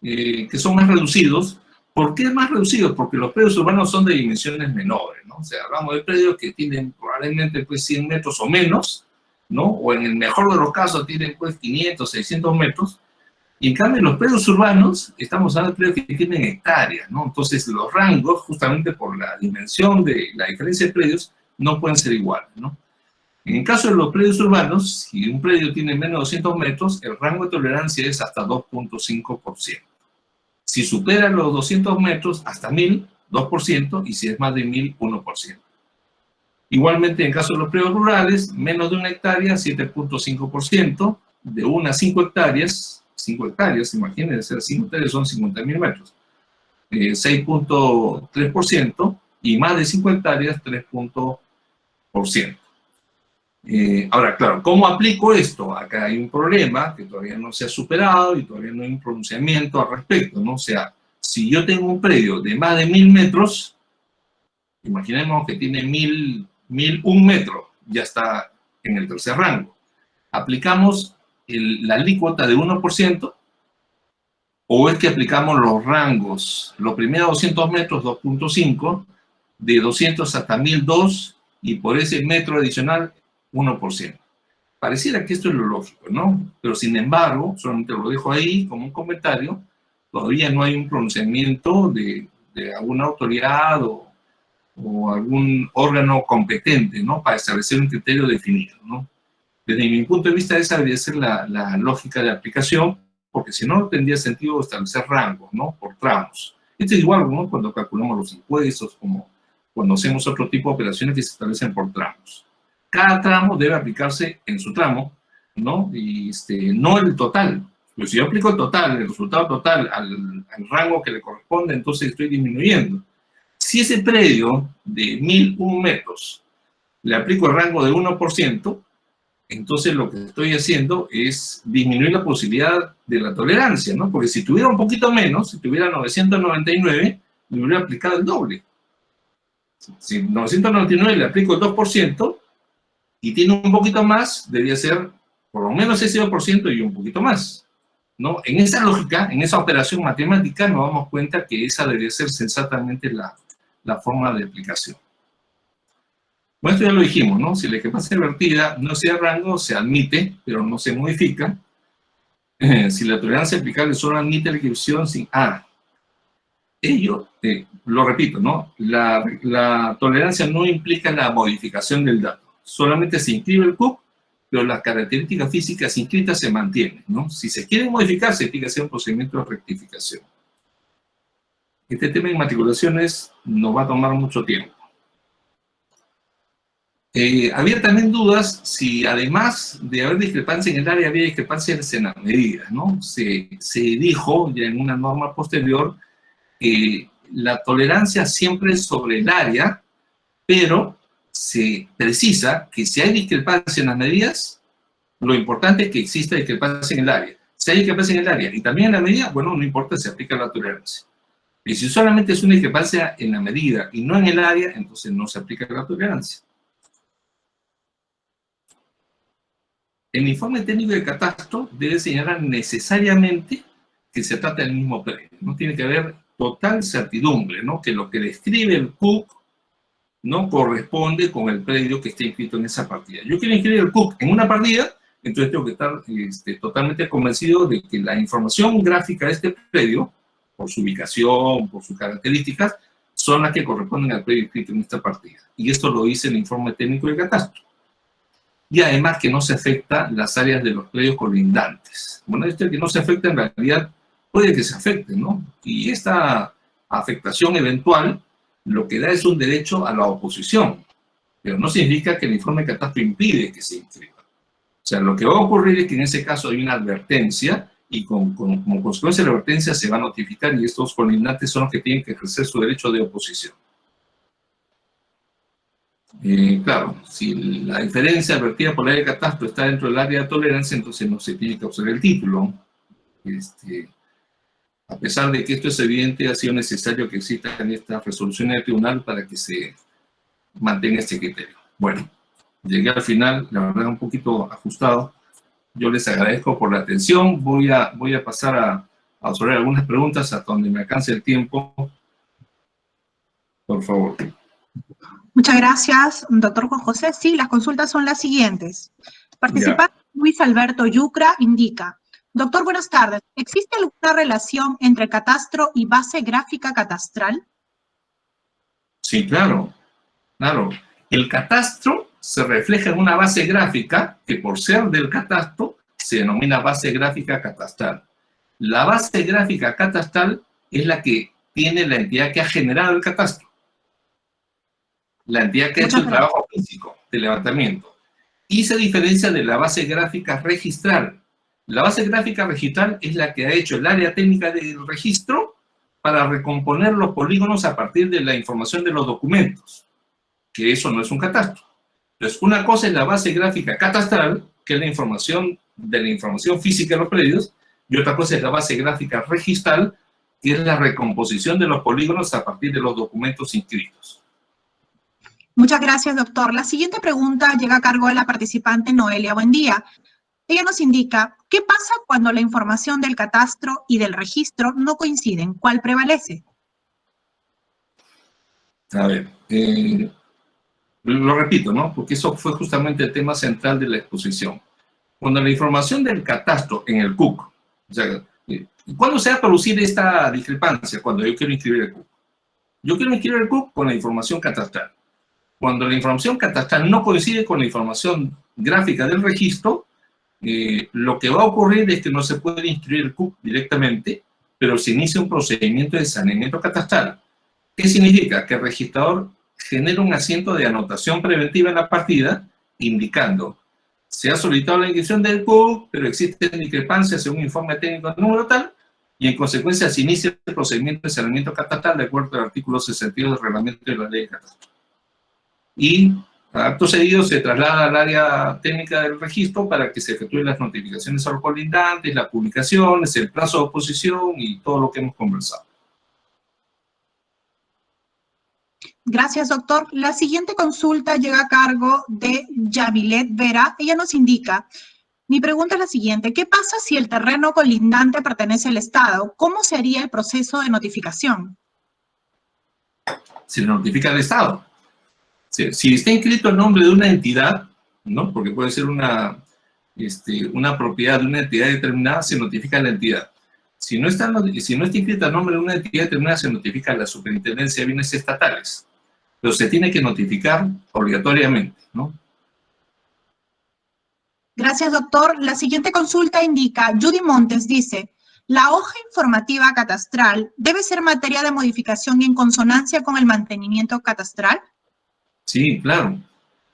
que son más reducidos. ¿Por qué más reducidos? Porque los predios urbanos son de dimensiones menores, ¿no? O sea, hablamos de predios que tienen probablemente pues 100 metros o menos, ¿no? O en el mejor de los casos tienen pues 500, 600 metros. Y en cambio, en los predios urbanos, estamos hablando de predios que tienen hectáreas, ¿no? Entonces, los rangos, justamente por la dimensión de la diferencia de predios, no pueden ser iguales, ¿no? En el caso de los predios urbanos, si un predio tiene menos de 200 metros, el rango de tolerancia es hasta 2.5%. Si supera los 200 metros, hasta 1000, 2%, y si es más de 1000, 1%. Igualmente, en el caso de los predios rurales, menos de 1 hectárea, 7.5%, de 1 a 5 hectáreas, 5 hectáreas, imagínense, 5 hectáreas son 50.000 metros, 6.3%, y más de 5 hectáreas, 3%. Ahora, claro, ¿cómo aplico esto? Acá hay un problema que todavía no se ha superado y todavía no hay un pronunciamiento al respecto, ¿no? O sea, si yo tengo un predio de más de 1000 metros, imaginemos que tiene 1001 metros, ya está en el tercer rango. Aplicamos la alícuota de 1%, o es que aplicamos los rangos, los primeros 200 metros, 2.5, de 200 hasta 1002, y por ese metro adicional, 1%. Pareciera que esto es lo lógico, ¿no? Pero sin embargo, solamente lo dejo ahí como un comentario, todavía no hay un pronunciamiento de alguna autoridad o algún órgano competente, ¿no? Para establecer un criterio definido, ¿no? Desde mi punto de vista, esa debería ser la lógica de aplicación, porque si no, no tendría sentido establecer rangos, ¿no? Por tramos. Esto es igual, ¿no? Cuando calculamos los impuestos, como cuando hacemos otro tipo de operaciones que se establecen por tramos. Cada tramo debe aplicarse en su tramo, ¿no? Y no el total. Pues si yo aplico el total, el resultado total al rango que le corresponde, entonces estoy disminuyendo. Si ese predio de 1001 metros le aplico el rango de 1%, entonces lo que estoy haciendo es disminuir la posibilidad de la tolerancia, ¿no? Porque si tuviera un poquito menos, si tuviera 999, le hubiera aplicado el doble. Si 999 le aplico el 2%, y tiene un poquito más, debería ser por lo menos ese 2% y un poquito más, ¿no? En esa lógica, en esa operación matemática, nos damos cuenta que esa debería ser sensatamente la forma de aplicación. Bueno, esto ya lo dijimos, ¿no? Si la discrepancia invertida no sea rango, se admite, pero no se modifica. Si la tolerancia aplicable solo admite la inscripción sin... ello, lo repito, ¿no? La tolerancia no implica la modificación del dato. Solamente se inscribe el CUP, pero las características físicas inscritas se mantienen, ¿no? Si se quiere modificar, se tiene que hacer un procedimiento de rectificación. Este tema de inmatriculaciones nos va a tomar mucho tiempo. Había también dudas si además de haber discrepancia en el área, había discrepancias en las medidas, ¿no? Se dijo ya en una norma posterior que la tolerancia siempre es sobre el área, pero se precisa que si hay discrepancia en las medidas, lo importante es que exista discrepancia en el área. Si hay discrepancia en el área y también en la medida, bueno, no importa, se aplica la tolerancia. Y si solamente es una discrepancia en la medida y no en el área, entonces no se aplica la tolerancia. El informe técnico de catastro debe señalar necesariamente que se trata del mismo predio. No tiene que haber total certidumbre, ¿no? Que lo que describe el CUC no corresponde con el predio que esté inscrito en esa partida. Yo quiero inscribir el CUC en una partida, entonces tengo que estar totalmente convencido de que la información gráfica de este predio, por su ubicación, por sus características, son las que corresponden al predio inscrito en esta partida. Y esto lo dice el informe técnico de catastro. Y además que no se afecta las áreas de los predios colindantes. Bueno, esto que no se afecta en realidad puede que se afecte, ¿no? Y esta afectación eventual lo que da es un derecho a la oposición, pero no significa que el informe de catastro impide que se inscriba. O sea, lo que va a ocurrir es que en ese caso hay una advertencia y como consecuencia de la advertencia se va a notificar y estos colindantes son los que tienen que ejercer su derecho de oposición. Claro, si la diferencia advertida por la ley de catastro está dentro del área de tolerancia, entonces no se tiene que observar el título. A pesar de que esto es evidente, ha sido necesario que existan estas resoluciones del tribunal para que se mantenga este criterio. Bueno, llegué al final, la verdad un poquito ajustado, Yo les agradezco por la atención. Voy a pasar a absorber algunas preguntas hasta donde me alcance el tiempo. Por favor. Muchas gracias, doctor Juan José. Sí, las consultas son las siguientes. Participante Luis Alberto Yucra indica: doctor, buenas tardes. ¿Existe alguna relación entre catastro y base gráfica catastral? Sí, claro. Claro. El catastro se refleja en una base gráfica que, por ser del catastro, se denomina base gráfica catastral. La base gráfica catastral es la que tiene la entidad que ha generado el catastro. La entidad que ha hecho el trabajo físico de levantamiento. Y se diferencia de la base gráfica registral. La base gráfica registral es la que ha hecho el área técnica del registro para recomponer los polígonos a partir de la información de los documentos, que eso no es un catastro. Entonces, una cosa es la base gráfica catastral, que es la información de la información física de los predios, y otra cosa es la base gráfica registral, que es la recomposición de los polígonos a partir de los documentos inscritos. Muchas gracias, doctor. La siguiente pregunta llega a cargo de la participante Noelia Buendía. Ella nos indica: ¿qué pasa cuando la información del catastro y del registro no coinciden? ¿Cuál prevalece? A ver, lo repito, ¿no? Porque eso fue justamente el tema central de la exposición. Cuando la información del catastro en el CUC, o sea, ¿cuándo se va a producir esta discrepancia? Cuando yo quiero inscribir el CUC. Yo quiero inscribir el CUC con la información catastral. Cuando la información catastral no coincide con la información gráfica del registro, lo que va a ocurrir es que no se puede inscribir el CUC directamente, pero se inicia un procedimiento de saneamiento catastral. ¿Qué significa? Que el registrador genera un asiento de anotación preventiva en la partida, indicando: se ha solicitado la inscripción del CUC, pero existen discrepancias según informe técnico número tal, y en consecuencia se inicia el procedimiento de saneamiento catastral de acuerdo al artículo 62 del reglamento de la ley de catastro. Y acto seguido se traslada al área técnica del registro para que se efectúen las notificaciones a los colindantes, las publicaciones, el plazo de oposición y todo lo que hemos conversado. Gracias, doctor. La siguiente consulta llega a cargo de Yavilet Vera. Ella nos indica: mi pregunta es la siguiente: ¿qué pasa si el terreno colindante pertenece al Estado? ¿Cómo se haría el proceso de notificación? Se le notifica al Estado. Si está inscrito el nombre de una entidad, ¿no? Porque puede ser una propiedad de una entidad determinada, se notifica a la entidad. Si no está inscrito el nombre de una entidad determinada, se notifica a la Superintendencia de Bienes Estatales. Pero se tiene que notificar obligatoriamente, ¿no? Gracias, doctor. La siguiente consulta indica: Judy Montes dice: ¿la hoja informativa catastral debe ser materia de modificación en consonancia con el mantenimiento catastral? Sí, claro.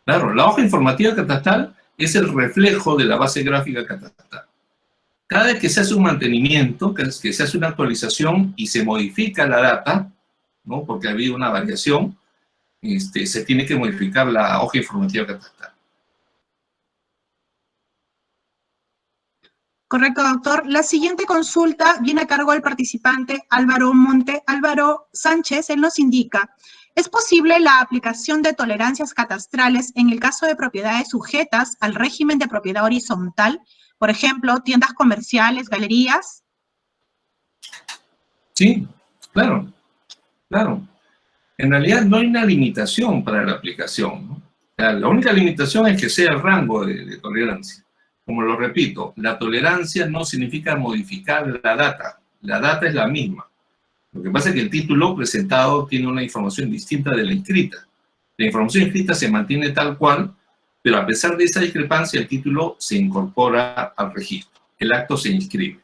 Claro, la hoja informativa catastral es el reflejo de la base gráfica catastral. Cada vez que se hace un mantenimiento, que se hace una actualización y se modifica la data, ¿no? Porque ha habido una variación, se tiene que modificar la hoja informativa catastral. Correcto, doctor. La siguiente consulta viene a cargo del participante Álvaro Sánchez. Él nos indica: ¿es posible la aplicación de tolerancias catastrales en el caso de propiedades sujetas al régimen de propiedad horizontal? Por ejemplo, tiendas comerciales, galerías. Sí, claro, claro. En realidad no hay una limitación para la aplicación, ¿no? O sea, la única limitación es que sea el rango de tolerancia. Como lo repito, la tolerancia no significa modificar la data es la misma. Lo que pasa es que el título presentado tiene una información distinta de la inscrita. La información inscrita se mantiene tal cual, pero a pesar de esa discrepancia, el título se incorpora al registro. El acto se inscribe.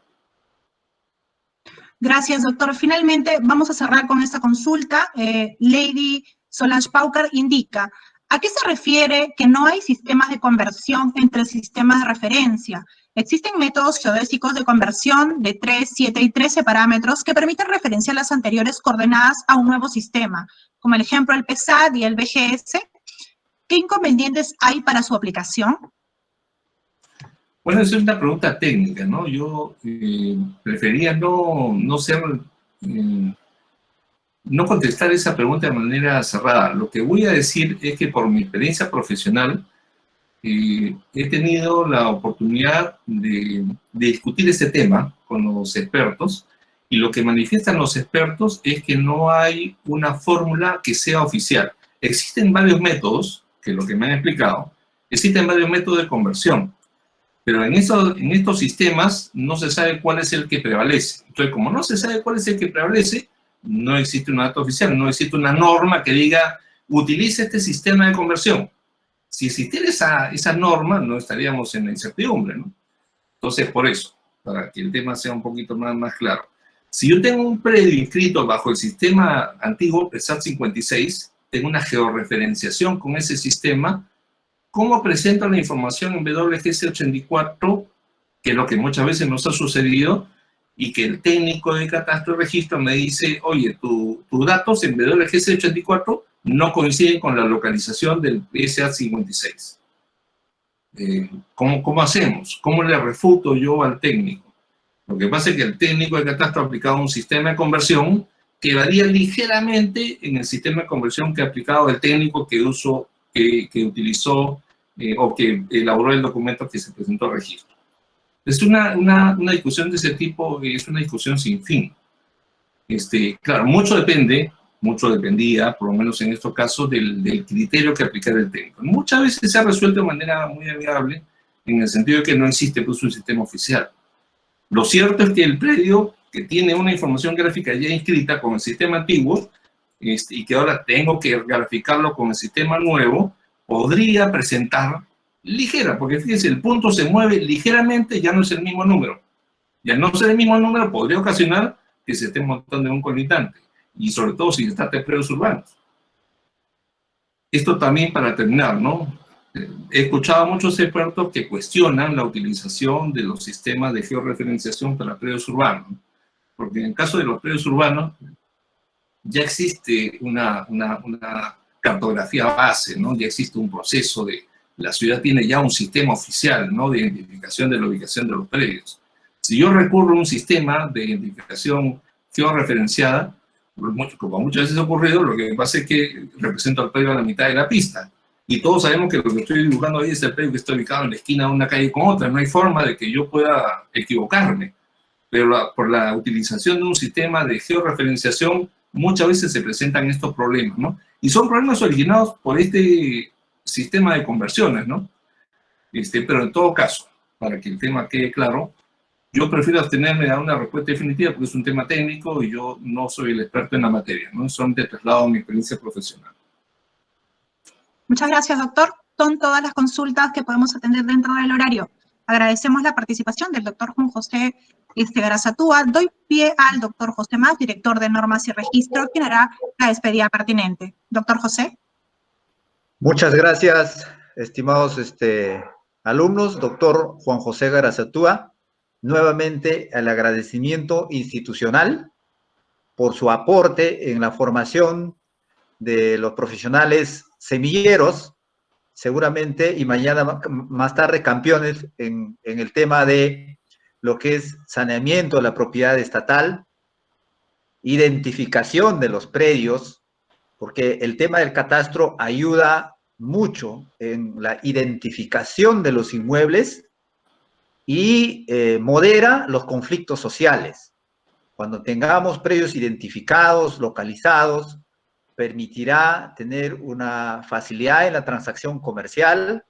Gracias, doctor. Finalmente, vamos a cerrar con esta consulta. Lady Solange Paucar indica: ¿a qué se refiere que no hay sistemas de conversión entre sistemas de referencia? Existen métodos geodésicos de conversión de 3, 7 y 13 parámetros que permiten referenciar las anteriores coordenadas a un nuevo sistema, como el ejemplo el PSAT y el BGS. ¿Qué inconvenientes hay para su aplicación? Bueno, esa es una pregunta técnica, ¿no? Yo prefería no contestar esa pregunta de manera cerrada. Lo que voy a decir es que por mi experiencia profesional, he tenido la oportunidad de discutir este tema con los expertos, y lo que manifiestan los expertos es que no hay una fórmula que sea oficial. Existen varios métodos, que es lo que me han explicado, existen varios métodos de conversión, pero en estos sistemas no se sabe cuál es el que prevalece. Entonces, como no se sabe cuál es el que prevalece, no existe un dato oficial, no existe una norma que diga, utilice este sistema de conversión. Si existiera esa norma, no estaríamos en la incertidumbre, ¿no? Entonces, por eso, para que el tema sea un poquito más claro. Si yo tengo un predio inscrito bajo el sistema antiguo, el SAT 56, tengo una georreferenciación con ese sistema, ¿cómo presento la información en WGS 84, que es lo que muchas veces nos ha sucedido, y que el técnico de catastro y registro me dice, oye, tus datos en WGS 84 no coinciden con la localización del SAT 56? ¿Cómo hacemos? ¿Cómo le refuto yo al técnico? Lo que pasa es que el técnico de catastro ha aplicado un sistema de conversión que varía ligeramente en el sistema de conversión que ha aplicado el técnico que utilizó o que elaboró el documento que se presentó al registro. Es una discusión de ese tipo, es una discusión sin fin. Claro, mucho dependía, por lo menos en estos casos, del criterio que aplicara el técnico. Muchas veces se ha resuelto de manera muy amigable, en el sentido de que no existe pues, un sistema oficial. Lo cierto es que el predio que tiene una información gráfica ya inscrita con el sistema antiguo, y que ahora tengo que graficarlo con el sistema nuevo, podría presentar ligera, porque fíjense, el punto se mueve ligeramente, ya no es el mismo número. Y al no ser el mismo número, podría ocasionar que se esté montando en un colitante, y sobre todo si se trata de predios urbanos. Esto también para terminar, ¿no? He escuchado a muchos expertos que cuestionan la utilización de los sistemas de georreferenciación para predios urbanos, porque en el caso de los predios urbanos ya existe una cartografía base, ¿no? Ya existe un proceso la ciudad tiene ya un sistema oficial, ¿no? De identificación de la ubicación de los predios. Si yo recurro a un sistema de identificación georreferenciada, como muchas veces ha ocurrido, lo que pasa es que represento al predio a la mitad de la pista. Y todos sabemos que lo que estoy dibujando ahí es el predio que está ubicado en la esquina de una calle con otra. No hay forma de que yo pueda equivocarme. Pero por la utilización de un sistema de georreferenciación, muchas veces se presentan estos problemas, ¿no? Y son problemas originados por este sistema de conversiones, ¿no? Pero en todo caso, para que el tema quede claro, yo prefiero abstenerme de dar una respuesta definitiva porque es un tema técnico y yo no soy el experto en la materia, ¿no? Solamente traslado mi experiencia profesional. Muchas gracias, doctor. Son todas las consultas que podemos atender dentro del horario. Agradecemos la participación del doctor Juan José Garazatúa. Doy pie al doctor José Mas, director de Normas y Registro, quien hará la despedida pertinente. Doctor José. Muchas gracias, estimados alumnos. Doctor Juan José Garazatúa, nuevamente el agradecimiento institucional por su aporte en la formación de los profesionales semilleros, seguramente, y mañana más tarde campeones en el tema de lo que es saneamiento de la propiedad estatal, identificación de los predios, porque el tema del catastro ayuda mucho en la identificación de los inmuebles y modera los conflictos sociales. Cuando tengamos predios identificados, localizados, permitirá tener una facilidad en la transacción comercial,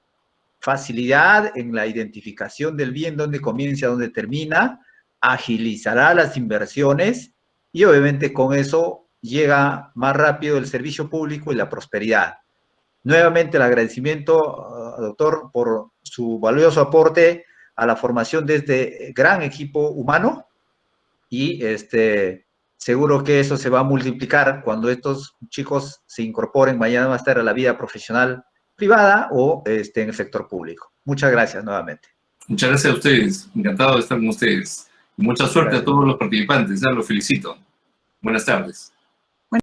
facilidad en la identificación del bien, dónde comienza, dónde termina, agilizará las inversiones y obviamente con eso llega más rápido el servicio público y la prosperidad. Nuevamente el agradecimiento, doctor, por su valioso aporte a la formación de este gran equipo humano y seguro que eso se va a multiplicar cuando estos chicos se incorporen mañana más tarde a la vida profesional privada o en el sector público. Muchas gracias nuevamente. Muchas gracias a ustedes. Encantado de estar con ustedes. Y mucha suerte a todos los participantes. Los felicito. Buenas tardes.